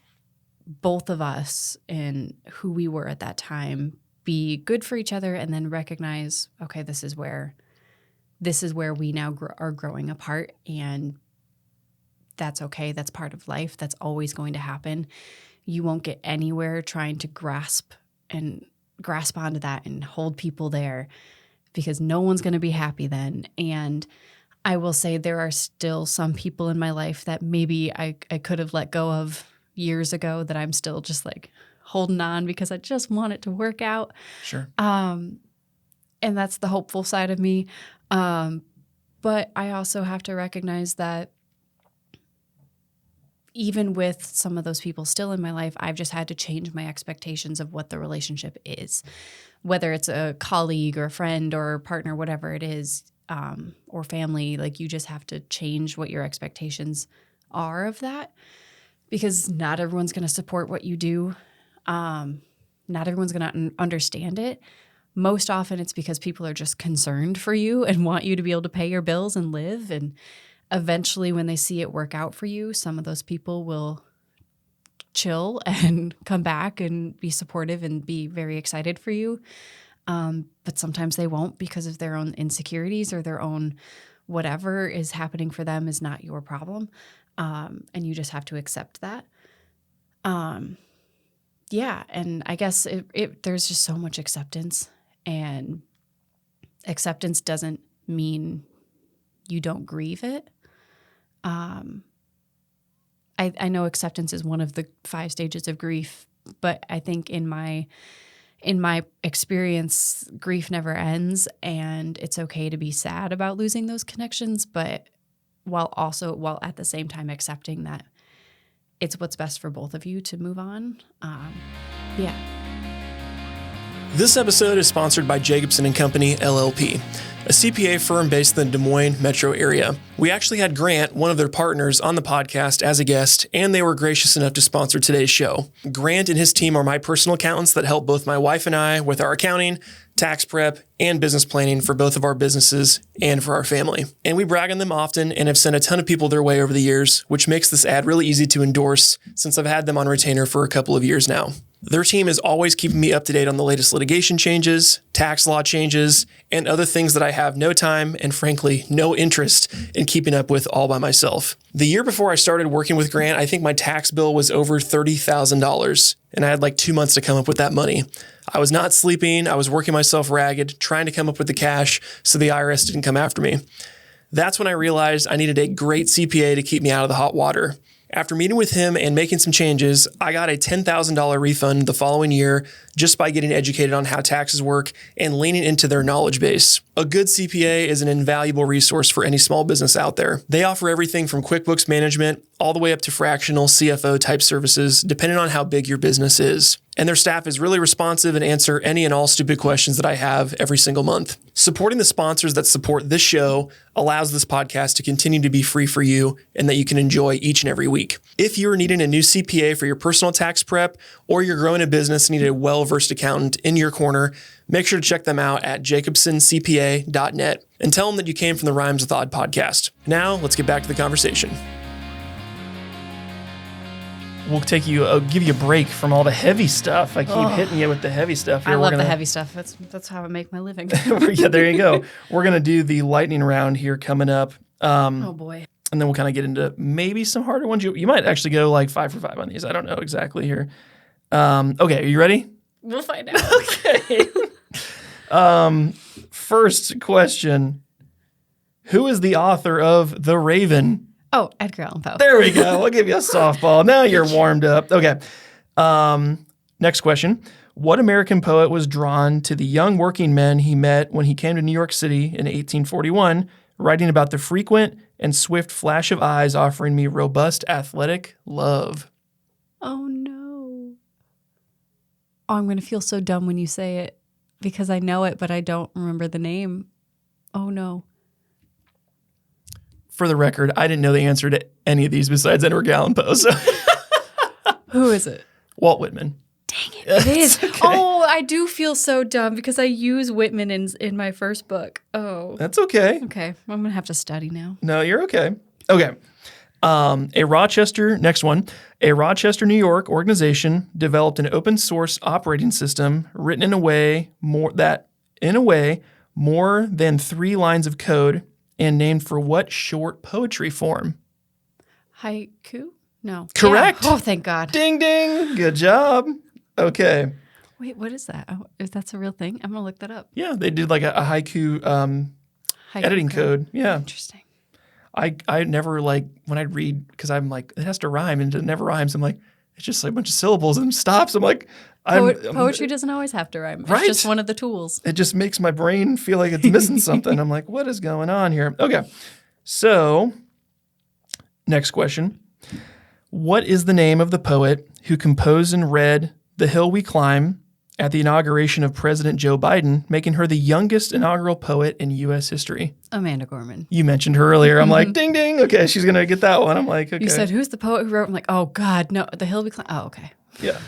both of us and who we were at that time be good for each other, and then recognize, okay, this is where we now are growing apart, and that's okay. That's part of life. That's always going to happen. You won't get anywhere trying to grasp onto that and hold people there, because no one's going to be happy then. And I will say there are still some people in my life that maybe I could have let go of years ago that I'm still just like holding on because I just want it to work out. Sure. And that's the hopeful side of me. But I also have to recognize that even with some of those people still in my life, I've just had to change my expectations of what the relationship is, whether it's a colleague or a friend or a partner, whatever it is, or family. Like, you just have to change what your expectations are of that, because not everyone's going to support what you do. Not everyone's going to understand it. Most often it's because people are just concerned for you and want you to be able to pay your bills and live. And eventually, when they see it work out for you, some of those people will chill and come back and be supportive and be very excited for you. But sometimes they won't, because of their own insecurities or their own whatever is happening for them is not your problem. And you just have to accept that. Yeah. And I guess there's just so much acceptance, and acceptance doesn't mean you don't grieve it. I know acceptance is one of the 5 stages of grief, but I think in my experience, grief never ends, and it's okay to be sad about losing those connections, but while at the same time accepting that it's what's best for both of you to move on. Yeah. This episode is sponsored by Jacobson & Company, LLP, a CPA firm based in the Des Moines metro area. We actually had Grant, one of their partners, on the podcast as a guest, and they were gracious enough to sponsor today's show. Grant and his team are my personal accountants that help both my wife and I with our accounting, tax prep, and business planning for both of our businesses and for our family. And we brag on them often and have sent a ton of people their way over the years, which makes this ad really easy to endorse since I've had them on retainer for a couple of years now. Their team is always keeping me up to date on the latest litigation changes, tax law changes, and other things that I have no time and, frankly, no interest in keeping up with all by myself. The year before I started working with Grant, I think my tax bill was over $30,000, and I had like 2 months to come up with that money. I was not sleeping. I was working myself ragged, trying to come up with the cash so the IRS didn't come after me. That's when I realized I needed a great CPA to keep me out of the hot water. After meeting with him and making some changes, I got a $10,000 refund the following year just by getting educated on how taxes work and leaning into their knowledge base. A good CPA is an invaluable resource for any small business out there. They offer everything from QuickBooks management all the way up to fractional CFO type services, depending on how big your business is. And their staff is really responsive and answer any and all stupid questions that I have every single month. Supporting the sponsors that support this show allows this podcast to continue to be free for you and that you can enjoy each and every week. If you're needing a new CPA for your personal tax prep, or you're growing a business and need a well well-versed accountant in your corner. Make sure to check them out at jacobsoncpa.net and tell them that you came from the Rhymes with Odd podcast. Now, let's get back to the conversation. We'll give you a break from all the heavy stuff. I keep hitting you with the heavy stuff here. I love the heavy stuff. That's how I make my living. Yeah, there you go. We're going to do the lightning round here coming up. Oh, boy. And then we'll kind of get into maybe some harder ones. You might actually go like 5 for 5 on these. I don't know exactly here. Okay, are you ready? We'll find out. Okay. First question. Who is the author of The Raven? Oh, Edgar Allan Poe. There we go. I'll give you a softball. Now you're warmed up. Okay. Next question. What American poet was drawn to the young working men he met when he came to New York City in 1841, writing about the frequent and swift flash of eyes offering me robust athletic love? Oh, no. Oh, I'm going to feel so dumb when you say it because I know it, but I don't remember the name. Oh, no. For the record, I didn't know the answer to any of these besides Edgar Allan Poe. So. Who is it? Walt Whitman. Dang it. It is. Okay. Oh, I do feel so dumb because I use Whitman in my first book. Oh. That's okay. Okay. I'm going to have to study now. No, you're okay. Okay. Next one. A Rochester, New York organization developed an open source operating system written in a way more than 3 lines of code and named for what short poetry form? Haiku? No. Correct. Yeah. Oh, thank God. Ding, ding. Good job. Okay. Wait, what is that? Oh, is that a real thing? I'm going to look that up. Yeah, they did like a haiku, editing code. Yeah. Interesting. I never when I read, because I'm like, it has to rhyme and it never rhymes. I'm like, it's just like a bunch of syllables and stops. I'm like, Poetry doesn't always have to rhyme. Right? It's just one of the tools. It just makes my brain feel like it's missing something. I'm like, what is going on here? Okay. So, next question. What is the name of the poet who composed and read The Hill We Climb at the inauguration of President Joe Biden, making her the youngest inaugural poet in U.S. history? Amanda Gorman. You mentioned her earlier. I'm like, ding, ding. Okay, she's going to get that one. I'm like, okay. You said, who's the poet who wrote? I'm like, oh, God, no. The Hill We Climb. Oh, okay. Yeah.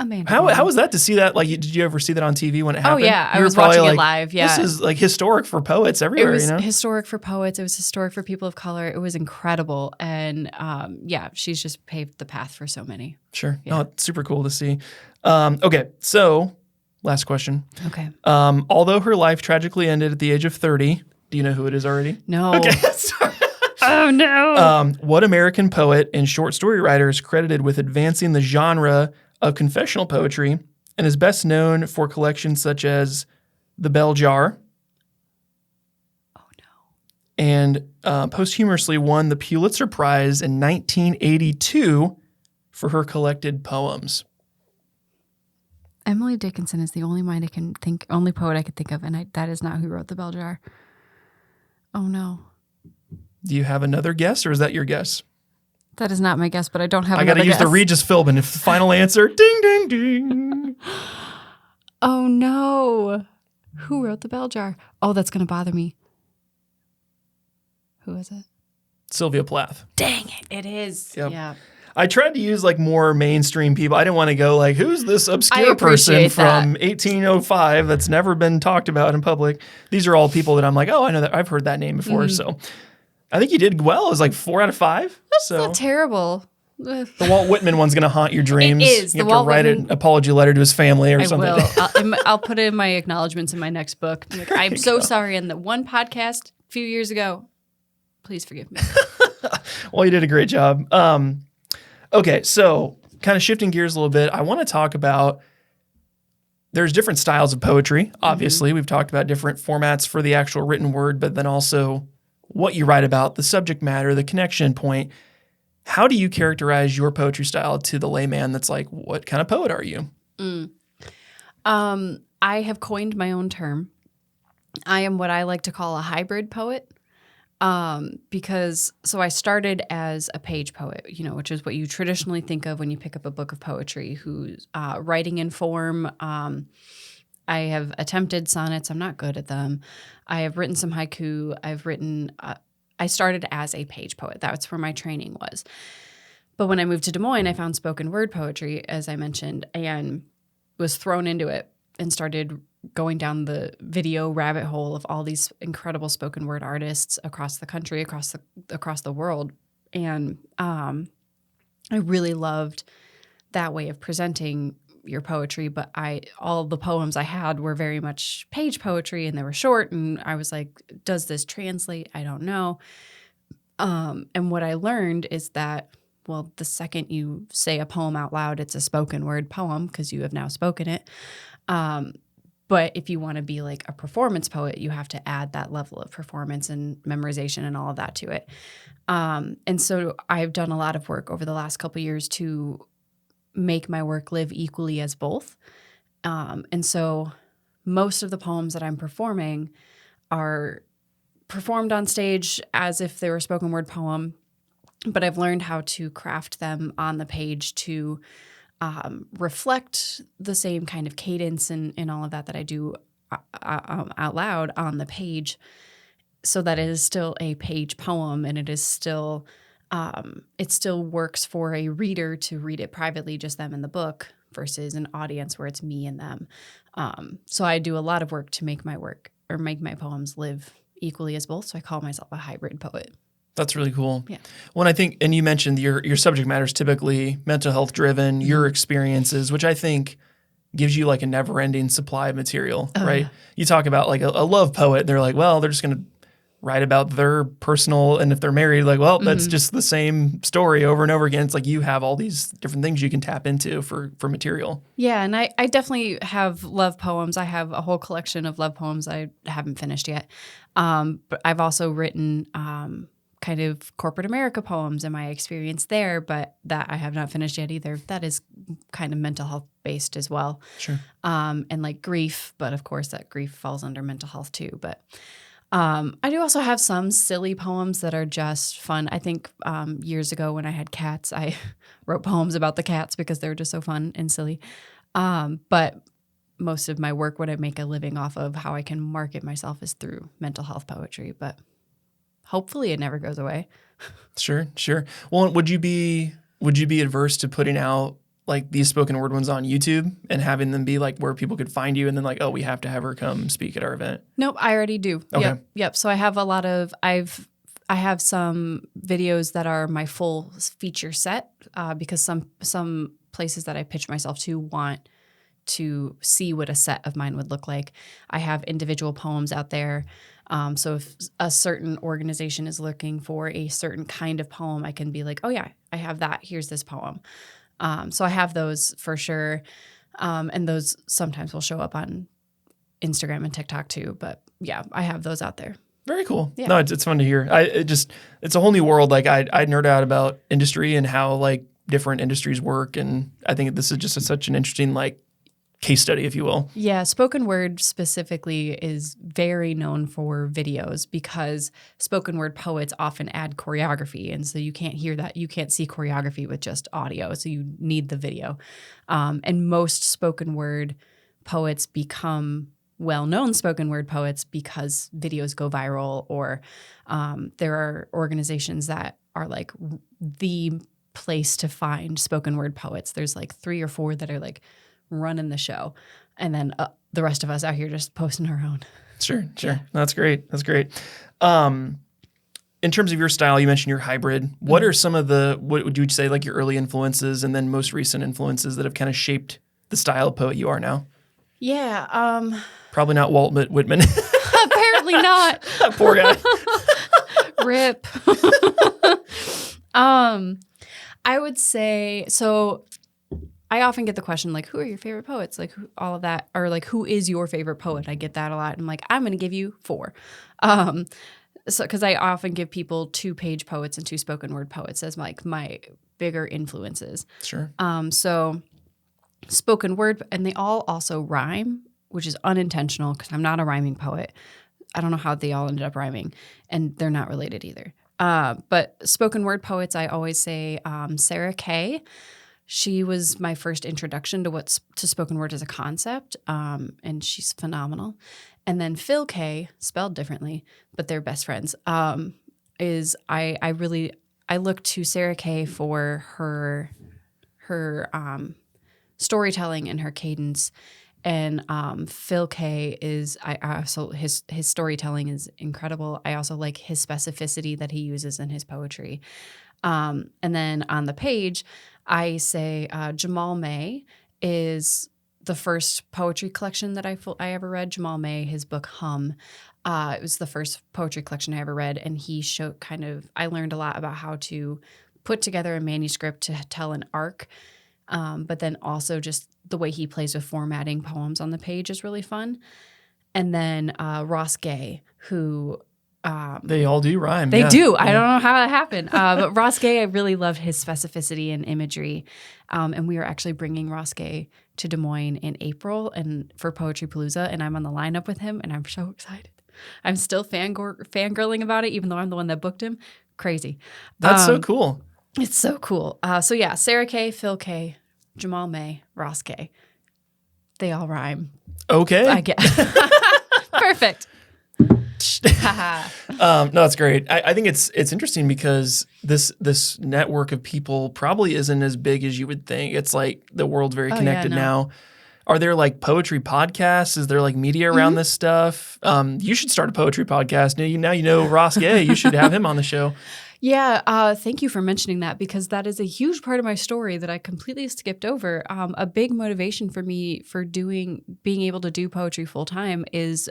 Amanda How Gorman. was that to see that? Like, did you ever see that on TV when it happened? Oh, yeah. I You were was probably watching it live. Yeah. This is like historic for poets It everywhere, was you know? historic for poets. It was historic for people of color. It was incredible. And she's just paved the path for so many. Sure. Yeah. No, it's super cool to see. Okay, so last question. Okay. Although her life tragically ended at the age of 30, do you know who it is already? No. Okay, sorry. Oh, no. What American poet and short story writer is credited with advancing the genre of confessional poetry and is best known for collections such as The Bell Jar? Oh, no. And posthumously won the Pulitzer Prize in 1982 for her collected poems. Emily Dickinson is the only poet I could think of, and that is not who wrote The Bell Jar. Oh, no. Do you have another guess, or is that your guess? That is not my guess, but I don't have I another got to use guess. the Regis Philbin. If the final answer, ding, ding, ding. Oh, no. Who wrote The Bell Jar? Oh, that's going to bother me. Who is it? Sylvia Plath. Dang it. It is. Yep. Yeah. I tried to use like more mainstream people. I didn't want to go like, who's this obscure person appreciate from 1805 that's never been talked about in public? These are all people that I'm like, oh, I know that. I've heard that name before. So I think you did well. It was like 4 out of 5. That's so not terrible. the Walt Whitman one's going to haunt your dreams. It is. You The have to Walt write Whitman- an apology letter to his family or I something. will. I'll put in my acknowledgments in my next book. Like, I'm so sorry. In the one podcast a few years ago, please forgive me. Well, you did a great job. Okay, so kind of shifting gears a little bit, I want to talk about there's different styles of poetry. Obviously, we've talked about different formats for the actual written word, but then also what you write about, the subject matter, the connection point. How do you characterize your poetry style to the layman that's like, what kind of poet are you? I have coined my own term. I am what I like to call a hybrid poet. Because I started as a page poet, which is what you traditionally think of when you pick up a book of poetry, who's writing in form. I have attempted sonnets. I'm not good at them. I have written some haiku. I started as a page poet. That's where my training was. But when I moved to Des Moines, I found spoken word poetry, as I mentioned, and was thrown into it and started going down the video rabbit hole of all these incredible spoken word artists across the country, across the world. And I really loved that way of presenting your poetry, but all the poems I had were very much page poetry, and they were short, and I was like, does this translate? I don't know. And what I learned is that, well, the second you say a poem out loud, it's a spoken word poem because you have now spoken it. But if you want to be like a performance poet, you have to add that level of performance and memorization and all of that to it. And so I've done a lot of work over the last couple of years to make my work live equally as both. And so most of the poems that I'm performing are performed on stage as if they were a spoken word poem, but I've learned how to craft them on the page to reflect the same kind of cadence and all of that I do out loud on the page, so that it is still a page poem, and it is still it still works for a reader to read it privately, just them in the book, versus an audience where it's me and them. So I do a lot of work to make my poems live equally as both. So I call myself a hybrid poet. That's really cool. Yeah. Well, I think, and you mentioned your subject matter is typically mental health driven, your experiences, which I think gives you like a never ending supply of material, right? You talk about like a love poet. They're like, well, they're just going to write about their personal, and if they're married, like, well, that's just the same story over and over again. It's like you have all these different things you can tap into for material. Yeah, and I definitely have love poems. I have a whole collection of love poems I haven't finished yet. But I've also written kind of corporate America poems and my experience there, but that I have not finished yet either. That is kind of mental health based as well. Sure. And like grief, but of course that grief falls under mental health too. But I do also have some silly poems that are just fun. I think years ago when I had cats, I wrote poems about the cats because they were just so fun and silly. But most of my work, what I make a living off of, how I can market myself, is through mental health poetry. But hopefully it never goes away. Sure. Well, would you be adverse to putting out like these spoken word ones on YouTube and having them be like where people could find you and then like, oh, we have to have her come speak at our event? Nope, I already do. Okay. Yep. So I have I have some videos that are my full feature set because some places that I pitch myself to want to see what a set of mine would look like. I have individual poems out there. So if a certain organization is looking for a certain kind of poem, I can be like, oh yeah, I have that. Here's this poem. So I have those for sure. And those sometimes will show up on Instagram and TikTok too. But yeah, I have those out there. Very cool. Yeah. No, it's fun to hear. It's a whole new world. Like I nerd out about industry and how like different industries work. And I think this is just such an interesting like case study, if you will. Yeah, spoken word specifically is very known for videos because spoken word poets often add choreography. And so you can't hear that. You can't see choreography with just audio. So you need the video. And most spoken word poets become well-known spoken word poets because videos go viral, or there are organizations that are like the place to find spoken word poets. There's like 3 or 4 that are like running the show, and then the rest of us out here just posting our own. Sure. Yeah. That's great. In terms of your style, you mentioned you're hybrid. What are some of what would you say like your early influences and then most recent influences that have kind of shaped the style of poet you are now? Yeah. Probably not Walt Whitman. Apparently not. Poor guy. Rip. I would say, so I often get the question, like, who are your favorite poets? Like, all of that, or like, who is your favorite poet? I get that a lot. I'm like, I'm going to give you 4. So, because I often give people 2 page poets and 2 spoken word poets as like my bigger influences. Sure. So spoken word, and they all also rhyme, which is unintentional because I'm not a rhyming poet. I don't know how they all ended up rhyming, and they're not related either. But spoken word poets, I always say Sarah Kay. She was my first introduction to spoken word as a concept, and she's phenomenal. And then Phil Kay, spelled differently, but they're best friends. I look to Sarah Kay for her storytelling and her cadence. And Phil K is I also his storytelling is incredible. I also like his specificity that he uses in his poetry. And then on the page, I say Jamal May is the first poetry collection that I ever read. Jamal May, his book Hum. It was the first poetry collection I ever read, and he showed I learned a lot about how to put together a manuscript to tell an arc, but then also just the way he plays with formatting poems on the page is really fun. And then Ross Gay, who they all do rhyme. They do. I don't know how that happened. But Ross Gay, I really loved his specificity and imagery. And we are actually bringing Ross Gay to Des Moines in April and for Poetry Palooza, and I'm on the lineup with him, and I'm so excited. I'm still fangirling about it, even though I'm the one that booked him. Crazy. That's so cool. It's so cool. So yeah, Sarah K, Phil K, Jamal May, Ross K. They all rhyme. Okay. I get perfect. No, that's great. I think it's interesting because this network of people probably isn't as big as you would think. It's like the world's very connected now. Are there like poetry podcasts? Is there like media around this stuff? You should start a poetry podcast. Now you know Ross Gay. You should have him on the show. Yeah, thank you for mentioning that, because that is a huge part of my story that I completely skipped over. A big motivation for me for being able to do poetry full time is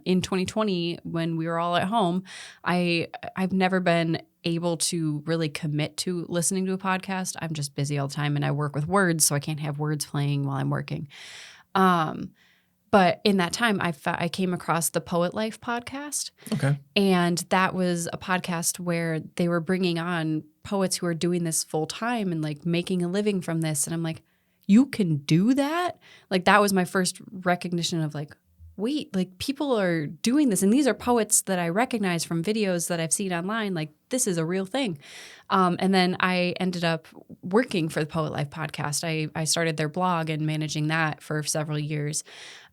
in 2020 when we were all at home. I've never been able to really commit to listening to a podcast. I'm just busy all the time, and I work with words, so I can't have words playing while I'm working. But in that time, I came across the Poet Life podcast. Okay. And that was a podcast where they were bringing on poets who are doing this full time and like making a living from this. And I'm like, you can do that? Like, that was my first recognition of like, wait, like people are doing this. And these are poets that I recognize from videos that I've seen online. Like, this is a real thing. And then I ended up working for the Poet Life podcast. I started their blog and managing that for several years.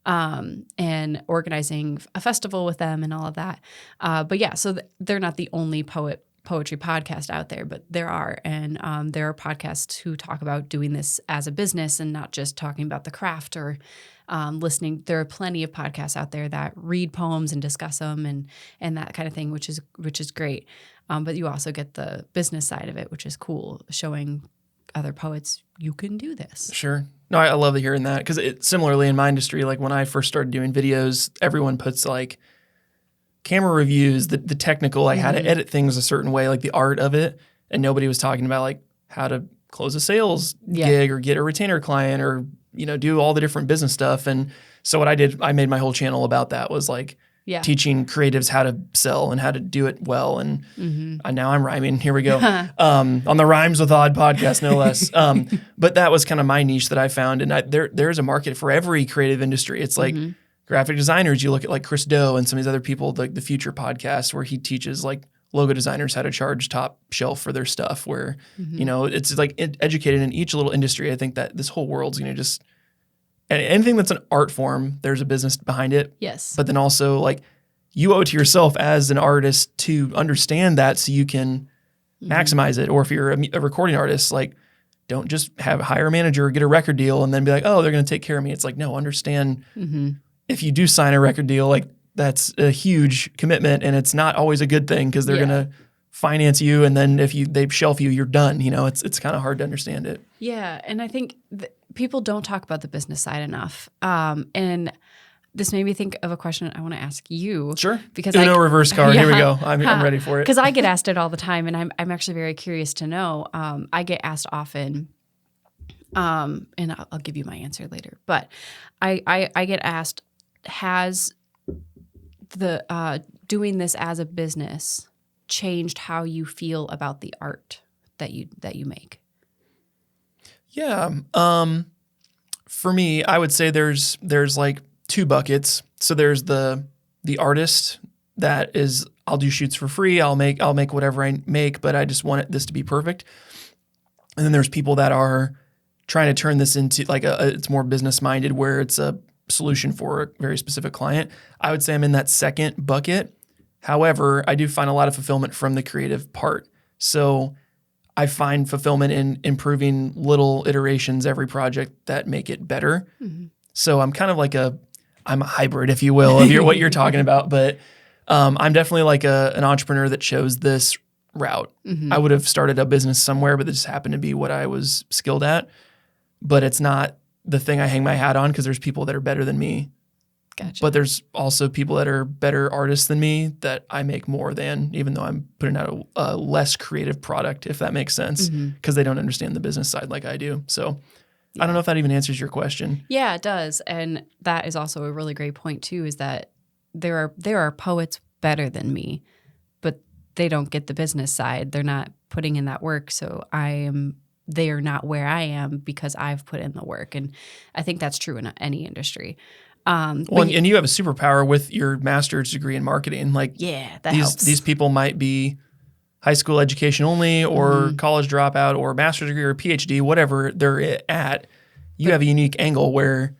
And organizing a festival with them and all of that. But yeah, so they're not the only poetry podcast out there, but there are. And there are podcasts who talk about doing this as a business and not just talking about the craft or listening. There are plenty of podcasts out there that read poems and discuss them and that kind of thing, which is great. But you also get the business side of it, which is cool, showing other poets you can do this. Sure. No, I love hearing that, because similarly in my industry, like when I first started doing videos, everyone puts like camera reviews, the technical, like how to edit things a certain way, like the art of it. And nobody was talking about like how to close a sales gig or get a retainer client or, do all the different business stuff. And so what I did, I made my whole channel about that, was like teaching creatives how to sell and how to do it well. And now I'm rhyming. Here we go. On the Rhymes with Odd podcast, no less. But that was kind of my niche that I found. And there's a market for every creative industry. It's like graphic designers. You look at like Chris Do and some of these other people, the Future podcast, where he teaches like logo designers how to charge top shelf for their stuff, where, it's like educated in each little industry. I think that this whole world's going to just, and anything that's an art form, there's a business behind it. Yes. But then also like you owe it to yourself as an artist to understand that so you can maximize it. Or if you're a recording artist, like don't just hire a manager or get a record deal and then be like, oh, they're going to take care of me. It's like, no, understand if you do sign a record deal, like that's a huge commitment and it's not always a good thing because they're going to finance you. And then if they shelf you, you're done. It's kind of hard to understand it. Yeah. And I think people don't talk about the business side enough. And this made me think of a question I want to ask you. Sure. Because Uno reverse card. Here we go. I'm ready for it. Because I get asked it all the time, and I'm actually very curious to know. I get asked often, and I'll give you my answer later. But I get asked, has the doing this as a business changed how you feel about the art that you make? Yeah. For me, I would say there's like two buckets. So there's the artist that is, I'll do shoots for free. I'll make whatever I make, but I just want this to be perfect. And then there's people that are trying to turn this into like it's more business minded, where it's a solution for a very specific client. I would say I'm in that second bucket. However, I do find a lot of fulfillment from the creative part. So I find fulfillment in improving little iterations every project that make it better. Mm-hmm. So I'm kind of like I'm a hybrid, if you will, of what you're talking about. But I'm definitely like an entrepreneur that chose this route. Mm-hmm. I would have started a business somewhere, but it just happened to be what I was skilled at. But it's not the thing I hang my hat on because there's people that are better than me. Gotcha. But there's also people that are better artists than me that I make more than, even though I'm putting out a less creative product, if that makes sense, because they don't understand the business side like I do. So I don't know if that even answers your question. Yeah, it does. And that is also a really great point too, is that there are poets better than me, but they don't get the business side. They're not putting in that work. So they are not where I am because I've put in the work. And I think that's true in any industry. And you have a superpower with your master's degree in marketing. Like, that helps. These people might be high school education only, or college dropout, or master's degree, or PhD, whatever they're at. You have a unique angle where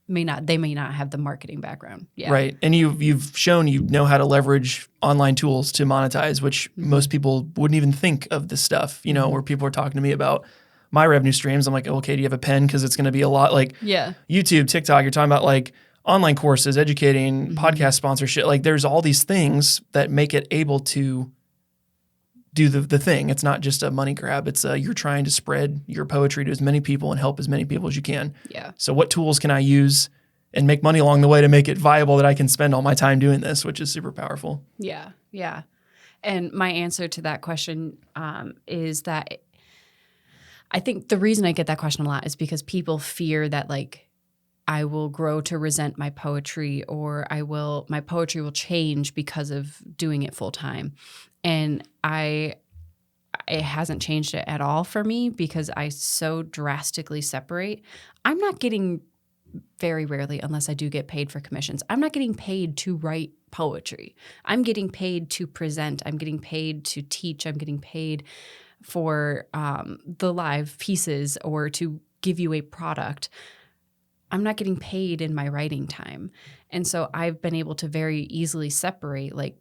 they may not have the marketing background. Yeah. Right. And you've shown you know how to leverage online tools to monetize, which most people wouldn't even think of this stuff, where people are talking to me about my revenue streams. I'm like, okay, do you have a pen? Because it's going to be a lot like YouTube, TikTok. You're talking about like online courses, educating, podcast sponsorship. Like there's all these things that make it able to do the thing. It's not just a money grab. It's you're trying to spread your poetry to as many people and help as many people as you can. Yeah. So what tools can I use and make money along the way to make it viable that I can spend all my time doing this, which is super powerful. Yeah. Yeah. And my answer to that question is that I think the reason I get that question a lot is because people fear that like I will grow to resent my poetry, or my poetry will change because of doing it full time. And it hasn't changed it at all for me because I so drastically separate. I'm not getting, very rarely, unless I do get paid for commissions, I'm not getting paid to write poetry. I'm getting paid to present. I'm getting paid to teach. I'm getting paid for the live pieces or to give you a product. I'm not getting paid in my writing time. And so I've been able to very easily separate, like,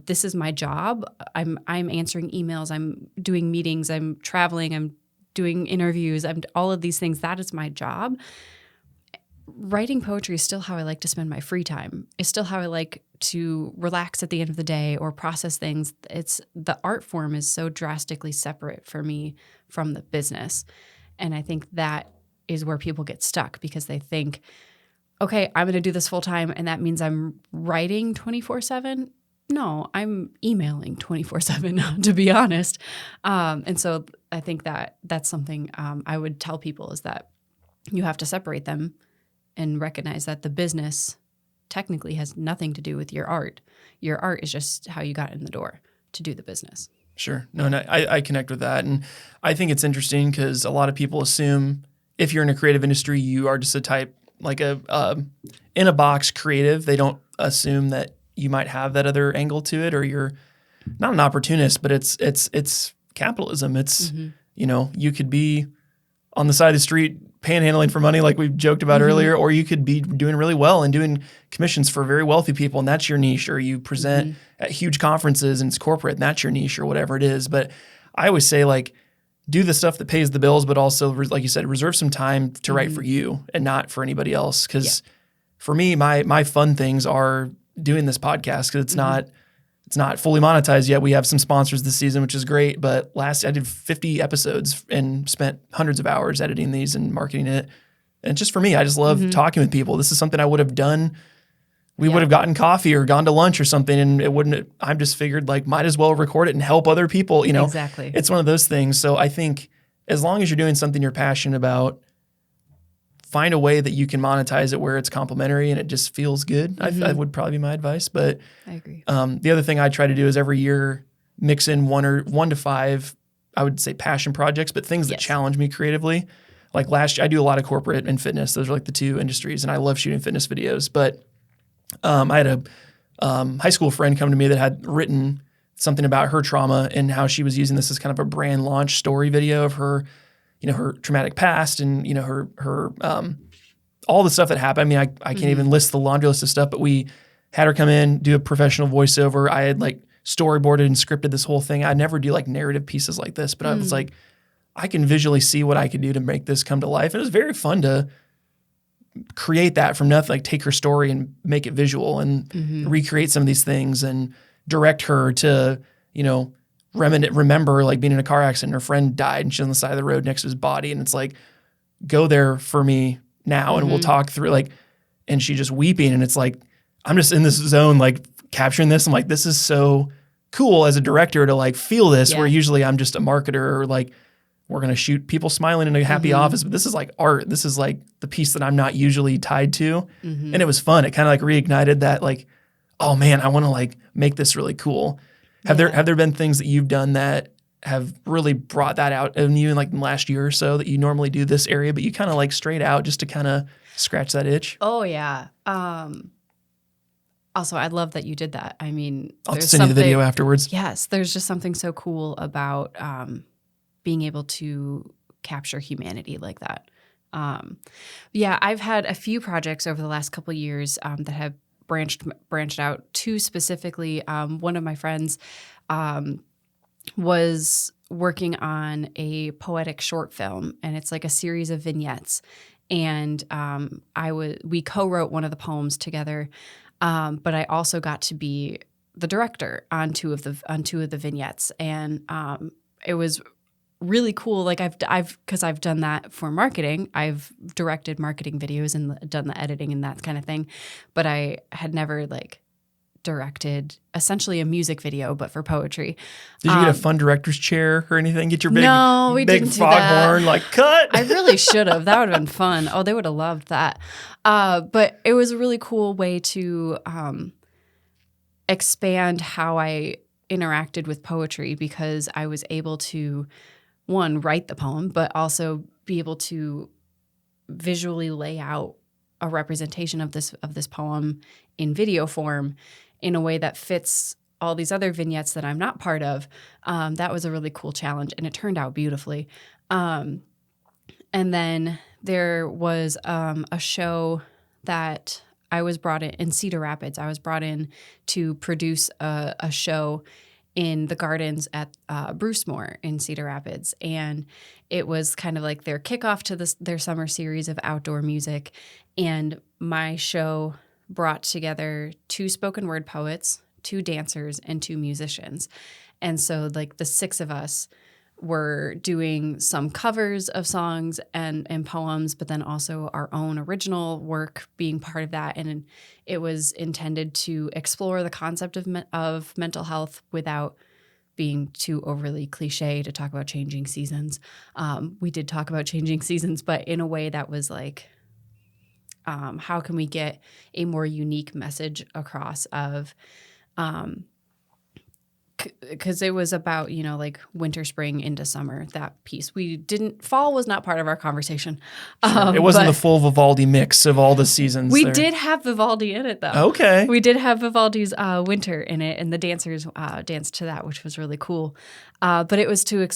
this is my job. I'm answering emails. I'm doing meetings. I'm traveling. I'm doing interviews. I'm all of these things. That is my job. Writing poetry is still how I like to spend my free time. It's still how I like to relax at the end of the day or process things. The art form is so drastically separate for me from the business. And I think that is where people get stuck because they think, okay, I'm going to do this full time and that means I'm writing 24/7. No, I'm emailing 24/7, to be honest. And so I think that's something I would tell people is that you have to separate them and recognize that the business technically has nothing to do with your art. Your art is just how you got in the door to do the business. Sure. No, I connect with that. And I think it's interesting because a lot of people assume if you're in a creative industry, you are just a type, like a in a box creative. They don't assume that you might have that other angle to it, or you're not an opportunist, but it's capitalism. It's, you could be on the side of the street panhandling for money like we joked about earlier, or you could be doing really well and doing commissions for very wealthy people and that's your niche, or you present at huge conferences and it's corporate and that's your niche or whatever it is. But I always say like, do the stuff that pays the bills, but also, like you said, reserve some time to write for you and not for anybody else. Because for me, my fun things are doing this podcast because it's not fully monetized yet. We have some sponsors this season, which is great. But I did 50 episodes and spent hundreds of hours editing these and marketing it. And just for me, I just love talking with people. This is something I would have done. We would have gotten coffee or gone to lunch or something, and it wouldn't. I've just figured like might as well record it and help other people. Exactly. It's one of those things. So I think as long as you're doing something you're passionate about, find a way that you can monetize it where it's complimentary and it just feels good. I would probably be my advice. But I agree. The other thing I try to do is every year mix in 1 to 5, I would say passion projects, but things that challenge me creatively. Like last year, I do a lot of corporate and fitness. Those are like the two industries, and I love shooting fitness videos. But I had a high school friend come to me that had written something about her trauma and how she was using this as kind of a brand launch story video of her, her traumatic past and, her all the stuff that happened. I mean, I can't even list the laundry list of stuff, but we had her come in, do a professional voiceover. I had like storyboarded and scripted this whole thing. I never do like narrative pieces like this, but I was like, I can visually see what I could do to make this come to life. And it was very fun to create that from nothing, like take her story and make it visual and recreate some of these things and direct her to, you know, remember like being in a car accident. Her friend died and she's on the side of the road next to his body. And it's like, go there for me now and we'll talk through like, and she just weeping. And it's like, I'm just in this zone, like capturing this. I'm like, this is so cool as a director to like feel this where usually I'm just a marketer or like, we're going to shoot people smiling in a happy office, but this is like art. This is like the piece that I'm not usually tied to. And it was fun. It kind of like reignited that like, oh man, I want to like make this really cool. Have there been things that you've done that have really brought that out in you in like the last year or so that you normally do this area, but you kind of like straight out just to kind of scratch that itch? Oh yeah. Also, I love that you did that. I mean, I'll send you the video afterwards. Yes. There's just something so cool about, being able to capture humanity like that. Yeah, I've had a few projects over the last couple of years that have branched out. Two specifically, one of my friends was working on a poetic short film, and it's like a series of vignettes. And we co-wrote one of the poems together, but I also got to be the director on two of the vignettes, and it was really cool. Like because I've done that for marketing. I've directed marketing videos and done the editing and that kind of thing, but I had never like directed essentially a music video, but for poetry. Did you get a fun director's chair or anything? Get your big, no, we big didn't do foghorn, like cut? I really should have. That would have been fun. Oh, they would have loved that. But it was a really cool way to expand how I interacted with poetry because I was able to, one, write the poem, but also be able to visually lay out a representation of this poem in video form in a way that fits all these other vignettes that I'm not part of. That was a really cool challenge, and it turned out beautifully. And then there was a show that I was brought in Cedar Rapids. I was brought in to produce a show in the gardens at Brucemore in Cedar Rapids. And it was kind of like their kickoff to their summer series of outdoor music. And my show brought together 2 spoken word poets, 2 dancers, and 2 musicians. And so like the 6 of us were doing some covers of songs and poems, but then also our own original work being part of that. And it was intended to explore the concept of mental health without being too overly cliche to talk about changing seasons. We did talk about changing seasons, but in a way that was like, how can we get a more unique message across of, because it was about, like winter, spring into summer, that piece. Fall was not part of our conversation. Sure. It wasn't the full Vivaldi mix of all the seasons. We did have Vivaldi in it, though. Okay. We did have Vivaldi's winter in it, and the dancers danced to that, which was really cool. But it was to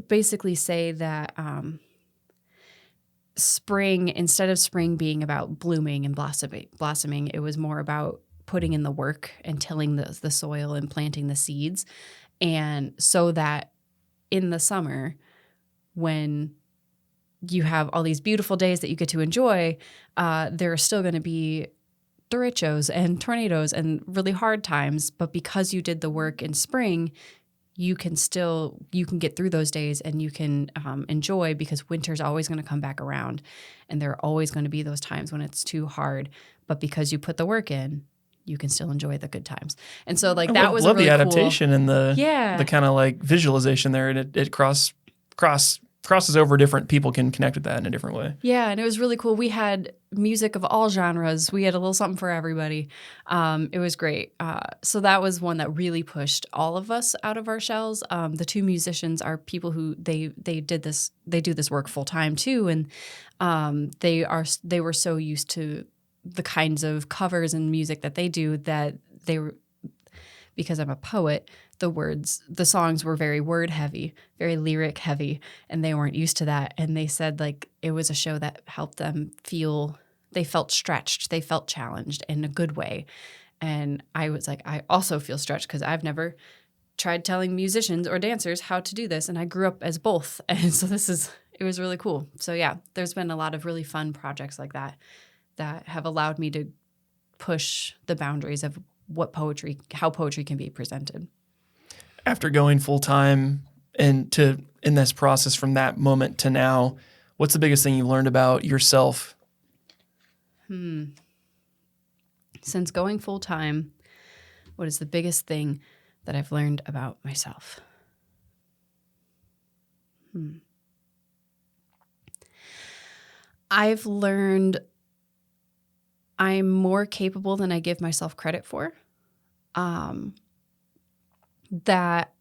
basically say that spring, instead of spring being about blooming and blossoming, it was more about putting in the work and tilling the soil and planting the seeds. And so that in the summer, when you have all these beautiful days that you get to enjoy, there are still going to be derechos and tornadoes and really hard times. But because you did the work in spring, you can get through those days and you can enjoy, because winter's always going to come back around. And there are always going to be those times when it's too hard. But because you put the work in, you can still enjoy the good times. And so like that was love really the adaptation cool. And the kind of like visualization there, and it crosses over. Different people can connect with that in a different way. Yeah, and it was really cool. We had music of all genres. We had a little something for everybody. It was great. So that was one that really pushed all of us out of our shells. The 2 musicians are people who they do this work full time too, and they were so used to the kinds of covers and music that they do that they were, because I'm a poet, the songs were very word heavy, very lyric heavy, and they weren't used to that. And they said like it was a show that helped them they felt stretched, they felt challenged in a good way. And I was like, I also feel stretched because I've never tried telling musicians or dancers how to do this. And I grew up as both. And so it was really cool. So yeah, there's been a lot of really fun projects like that have allowed me to push the boundaries of how poetry can be presented. After going full time in this process from that moment to now, what's the biggest thing you learned about yourself? Since going full time, what is the biggest thing that I've learned about myself? I've learned I'm more capable than I give myself credit for. That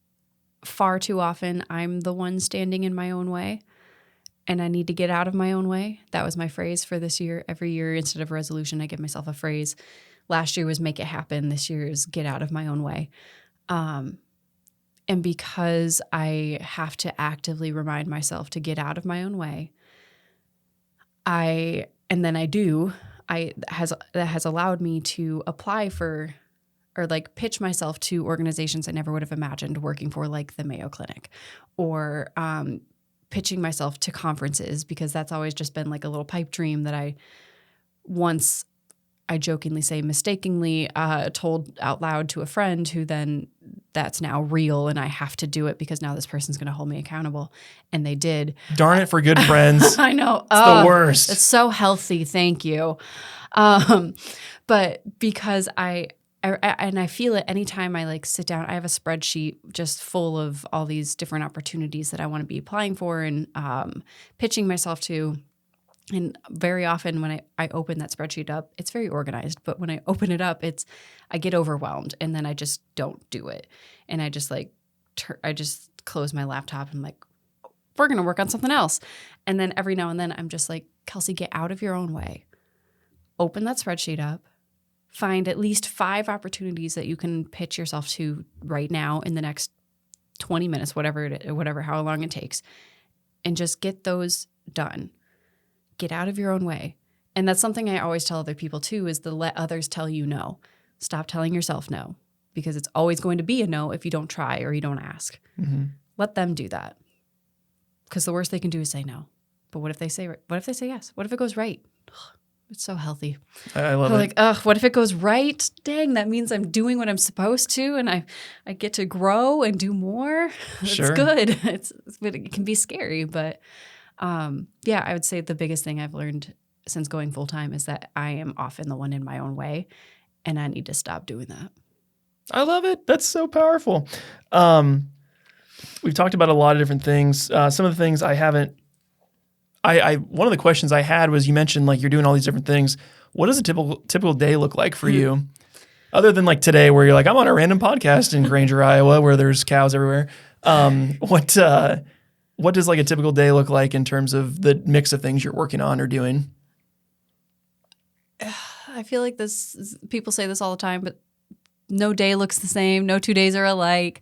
far too often I'm the one standing in my own way, and I need to get out of my own way. That was my phrase for this year. Every year, instead of a resolution, I give myself a phrase. Last year was make it happen. This year is get out of my own way. And because I have to actively remind myself to get out of my own way, that has allowed me to apply for or like pitch myself to organizations I never would have imagined working for, like the Mayo Clinic, or pitching myself to conferences, because that's always just been like a little pipe dream that I jokingly say mistakenly told out loud to a friend, who then that's now real and I have to do it because now this person's going to hold me accountable. And they did. Darn it for good friends. I know. It's the worst. It's so healthy. Thank you. But because I feel it anytime I like sit down. I have a spreadsheet just full of all these different opportunities that I want to be applying for and pitching myself to. And very often when I open that spreadsheet up, it's very organized. But when I open it up, I get overwhelmed, and then I just don't do it. And I just I just close my laptop and I'm like, we're going to work on something else. And then every now and then I'm just like, Kelsey, get out of your own way. Open that spreadsheet up. Find at least 5 opportunities that you can pitch yourself to right now in the next 20 minutes, how long it takes, and just get those done. Get out of your own way. And that's something I always tell other people too, is to let others tell you no. Stop telling yourself no, because it's always going to be a no if you don't try or you don't ask. Mm-hmm. Let them do that, because the worst they can do is say no. But what if they say yes? What if it goes right? It's so healthy. I love it. Like, what if it goes right? Dang, that means I'm doing what I'm supposed to, and I get to grow and do more. Sure. It's good. It can be scary, but yeah, I would say the biggest thing I've learned since going full time is that I am often the one in my own way, and I need to stop doing that. I love it. That's so powerful. We've talked about a lot of different things. Some of the things I haven't. One of the questions I had was, you mentioned like you're doing all these different things. What does a typical day look like for you? Other than like today, where you're like, I'm on a random podcast in Granger, Iowa, where there's cows everywhere. What does like a typical day look like in terms of the mix of things you're working on or doing? I feel like people say this all the time, but no day looks the same. No 2 days are alike.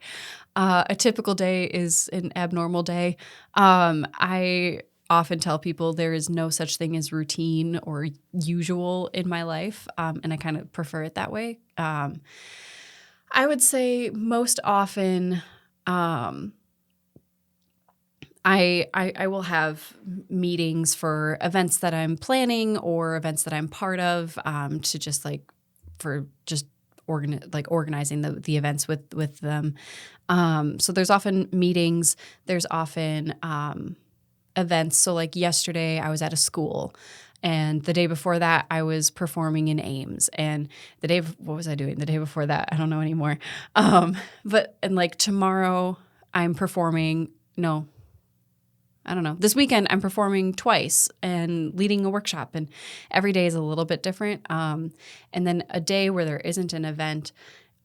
A typical day is an abnormal day. I often tell people there is no such thing as routine or usual in my life, and I kind of prefer it that way. I would say most often I will have meetings for events that I'm planning or events that I'm part of, to just like for just organizing the events with them. So there's often meetings. There's often events. So like yesterday I was at a school, and the day before that I was performing in Ames, and what was I doing the day before that? I don't know anymore. But like tomorrow I'm performing, no, I don't know. This weekend I'm performing twice and leading a workshop, and every day is a little bit different. And then a day where there isn't an event,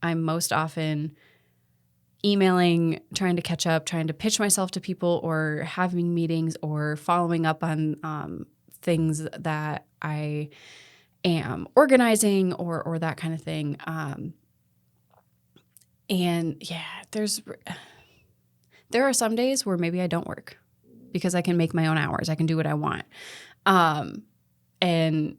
I'm most often emailing, trying to catch up, trying to pitch myself to people, or having meetings, or following up on things that I am organizing, or that kind of thing. And yeah, there are some days where maybe I don't work because I can make my own hours. I can do what I want. And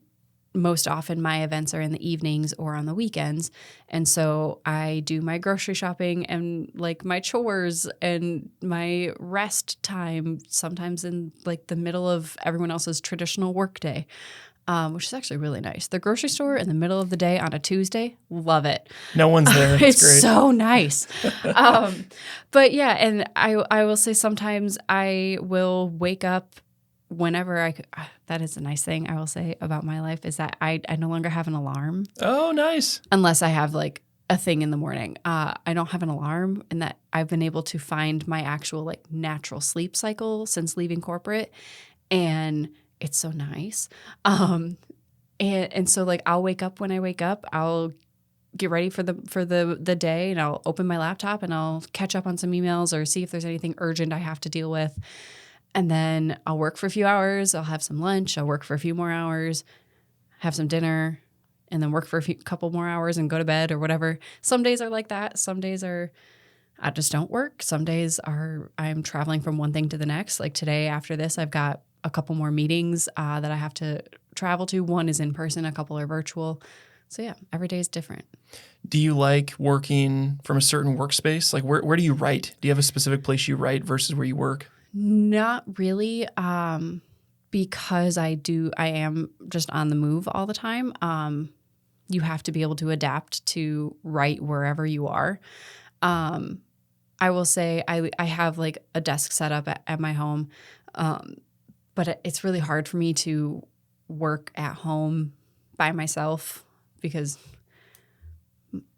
most often my events are in the evenings or on the weekends. And so I do my grocery shopping and like my chores and my rest time sometimes in like the middle of everyone else's traditional work day, which is actually really nice. The grocery store in the middle of the day on a Tuesday, love it. No one's there. It's great. so nice. But yeah, and I will say sometimes I will wake up whenever that is a nice thing I will say about my life is that I no longer have an alarm. Oh, nice. Unless I have like a thing in the morning. I don't have an alarm, and that I've been able to find my actual like natural sleep cycle since leaving corporate. And it's so nice. And so like I'll wake up when I wake up, I'll get ready for the day, and I'll open my laptop and I'll catch up on some emails or see if there's anything urgent I have to deal with. And then I'll work for a few hours. I'll have some lunch. I'll work for a few more hours, have some dinner, and then work for couple more hours and go to bed or whatever. Some days are like that. Some days are I just don't work. Some days are I'm traveling from one thing to the next. Like today after this, I've got a couple more meetings that I have to travel to. One is in person. A couple are virtual. So yeah, every day is different. Do you like working from a certain workspace? Like where do you write? Do you have a specific place you write versus where you work? Not really, because I am just on the move all the time. You have to be able to adapt to write wherever you are. I will say I have like a desk set up at my home, but it's really hard for me to work at home by myself because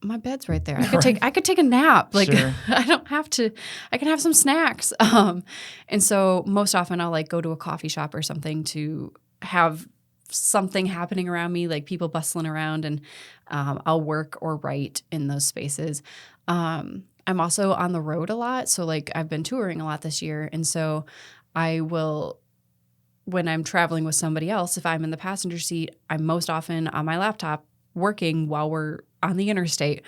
my bed's right there. I could take a nap. Like Sure. I don't have to. I can have some snacks. And so most often I'll like go to a coffee shop or something to have something happening around me, like people bustling around, and I'll work or write in those spaces. I'm also on the road a lot, so like I've been touring a lot this year, and so I will. When I'm traveling with somebody else, if I'm in the passenger seat, I'm most often on my laptop working while we're on the interstate,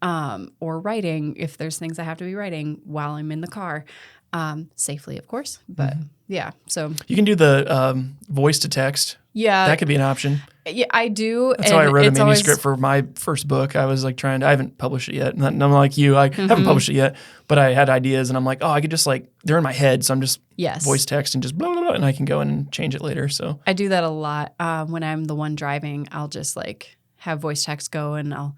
or writing if there's things I have to be writing while I'm in the car, safely, of course. But yeah, so you can do the voice to text. Yeah, that could be an option. Yeah, I do. That's how I wrote a manuscript for my first book. I was like I haven't published it yet. And I'm like you, I haven't published it yet, but I had ideas and I'm like, oh, I could just like, they're in my head. So I'm just voice text and just blah, blah, blah, and I can go in and change it later. So I do that a lot. When I'm the one driving, I'll just like have voice text go and I'll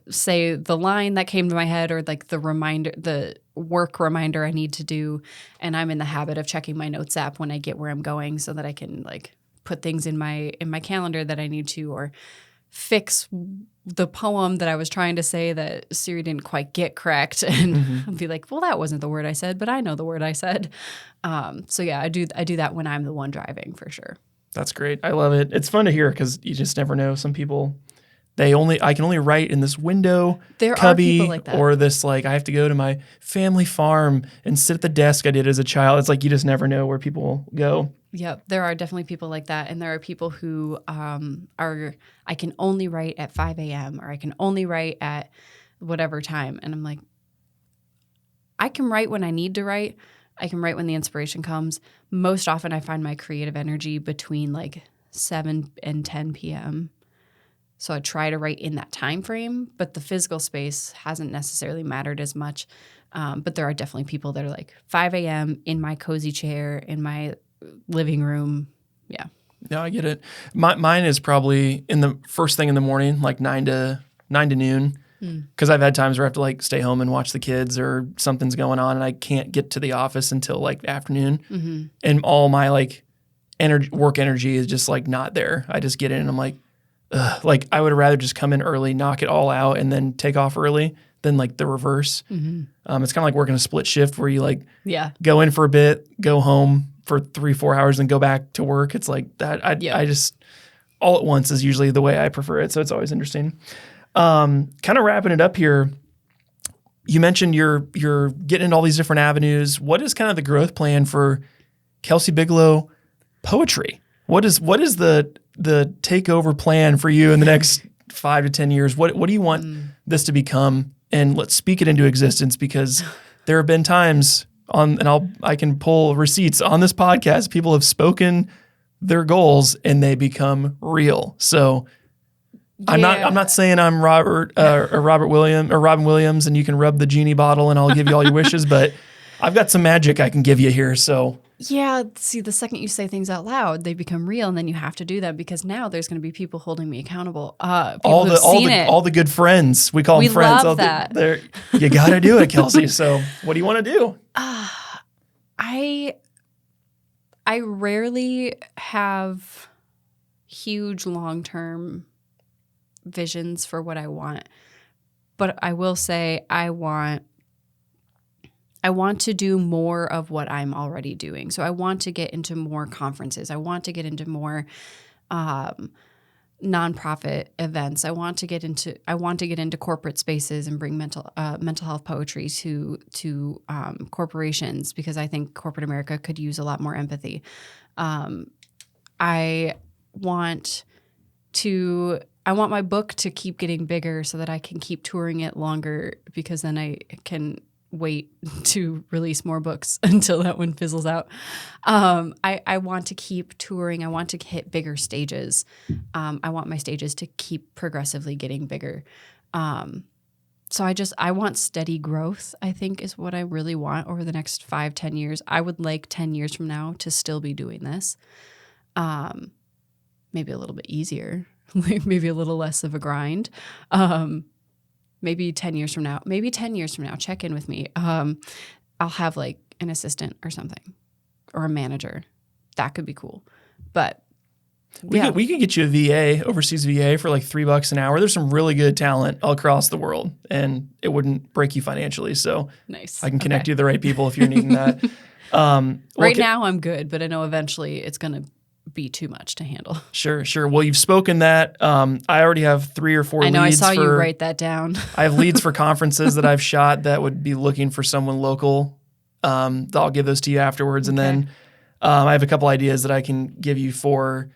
say the line that came to my head or like the work reminder I need to do. And I'm in the habit of checking my notes app when I get where I'm going so that I can like put things in my calendar that I need to, or fix the poem that I was trying to say that Siri didn't quite get correct. And I'll be like, well, that wasn't the word I said, but I know the word I said. So yeah, I do that when I'm the one driving for sure. That's great. I love it. It's fun to hear because you just never know. Some people, I can only write in this window there cubby, are people like that. Or this like I have to go to my family farm and sit at the desk I did as a child. It's like you just never know where people go. Yep, there are definitely people like that, and there are people who I can only write at 5 a.m. or I can only write at whatever time, and I'm like, I can write when I need to write. I can write when the inspiration comes. Most often, I find my creative energy between like 7 and 10 p.m. So I try to write in that time frame, but the physical space hasn't necessarily mattered as much. But there are definitely people that are like 5 a.m. in my cozy chair in my living room. Yeah. Yeah, I get it. Mine is probably in the first thing in the morning, like 9 to noon. Because I've had times where I have to like stay home and watch the kids or something's going on and I can't get to the office until like afternoon. And all my like work energy is just like not there. I just get in and I'm like, ugh. Like I would rather just come in early, knock it all out, and then take off early than like the reverse. It's kind of like working a split shift where you like go in for a bit, go home for 3-4 hours, and go back to work. It's like that. I just all at once is usually the way I prefer it. So it's always interesting. Kind of wrapping it up here. You mentioned you're getting into all these different avenues. What is kind of the growth plan for Kelsey Bigelow poetry? What is the takeover plan for you in the next 5 to 10 years? What do you want this to become? And let's speak it into existence, because there have been times I can pull receipts on this podcast. People have spoken their goals and they become real. So I'm not saying I'm Robert Robin Williams and you can rub the genie bottle and I'll give you all your wishes, but I've got some magic I can give you here. So yeah, see, the second you say things out loud, they become real, and then you have to do that because now there's going to be people holding me accountable. All the good friends, we call them friends. We love that. You got to do it, Kelsey. So what do you want to do? I rarely have huge long-term visions for what I want, but I will say I want to do more of what I'm already doing. So I want to get into more conferences. I want to get into more nonprofit events. I want to get into corporate spaces and bring mental health poetry to corporations, because I think corporate America could use a lot more empathy. I want my book to keep getting bigger so that I can keep touring it longer, because then I can wait to release more books until that one fizzles out. I want to keep touring. I want to hit bigger stages. I want my stages to keep progressively getting bigger. So I want steady growth, I think, is what I really want over the next 5-10 years. I would like 10 years from now to still be doing this. Maybe a little bit easier, maybe a little less of a grind. Maybe 10 years from now, check in with me. I'll have like an assistant or something, or a manager. That could be cool. But we could get you a VA, overseas VA, for like $3 an hour. There's some really good talent all across the world, and it wouldn't break you financially. So nice. I can connect you to the right people if you're needing that. Now I'm good, but I know eventually it's going to be too much to handle. Sure. Well, you've spoken that. I already have 3 or 4 leads. I know, I saw you write that down. I have leads for conferences that I've shot that would be looking for someone local. I'll give those to you afterwards. Okay. And then I have a couple ideas that I can give you for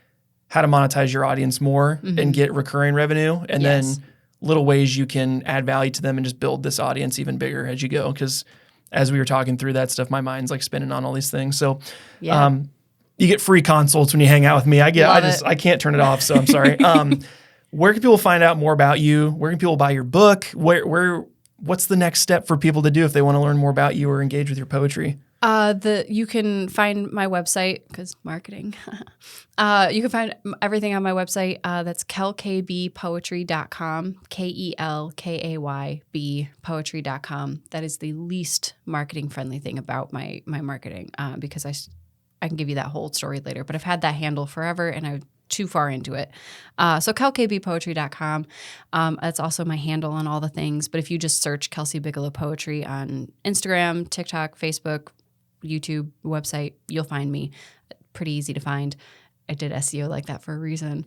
how to monetize your audience more and get recurring revenue. And then little ways you can add value to them and just build this audience even bigger as you go. Because as we were talking through that stuff, my mind's like spinning on all these things. So you get free consults when you hang out with me. I can't turn it off, so I'm sorry. Where can people find out more about you? Where can people buy your book? What's the next step for people to do if they want to learn more about you or engage with your poetry? You can find my website, because marketing. You can find everything on my website. That's kelkaypoetry.com, KELKAYB poetry.com. That is the least marketing friendly thing about my marketing, because I can give you that whole story later, but I've had that handle forever and I'm too far into it. So kelkaypoetry.com. That's also my handle on all the things. But if you just search Kelsey Bigelow Poetry on Instagram, TikTok, Facebook, YouTube, website, you'll find me. Pretty easy to find. I did SEO like that for a reason.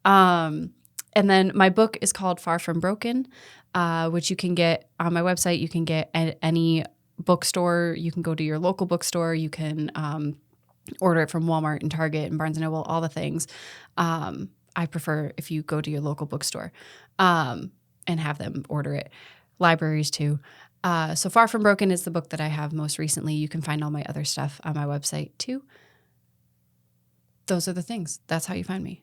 And then my book is called Far From Broken, which you can get on my website. You can get at any bookstore. You can go to your local bookstore. You can order it from Walmart and Target and Barnes & Noble, all the things. I prefer if you go to your local bookstore and have them order it. Libraries too. So Far From Broken is the book that I have most recently. You can find all my other stuff on my website too. Those are the things. That's how you find me.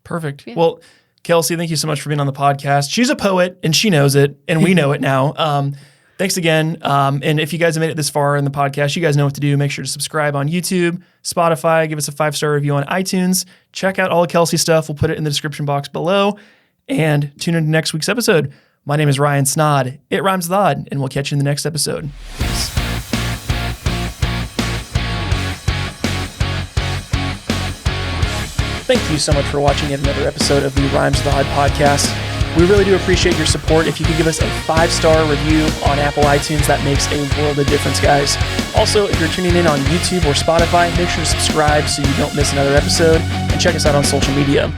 Perfect. Yeah. Well, Kelsey, thank you so much for being on the podcast. She's a poet and she knows it, and we know it now. Thanks again. And if you guys have made it this far in the podcast, you guys know what to do. Make sure to subscribe on YouTube, Spotify, give us a 5-star review on iTunes. Check out all of Kelsey's stuff. We'll put it in the description box below. And tune into next week's episode. My name is Ryan Snod. It rhymes with odd, and we'll catch you in the next episode. Peace. Thank you so much for watching yet another episode of the Rhymes with Odd podcast. We really do appreciate your support. If you could give us a 5-star review on Apple iTunes, that makes a world of difference, guys. Also, if you're tuning in on YouTube or Spotify, make sure to subscribe so you don't miss another episode, and check us out on social media.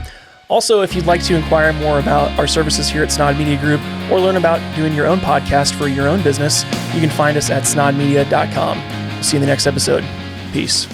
Also, if you'd like to inquire more about our services here at Snod Media Group or learn about doing your own podcast for your own business, you can find us at snodmedia.com. We'll see you in the next episode. Peace.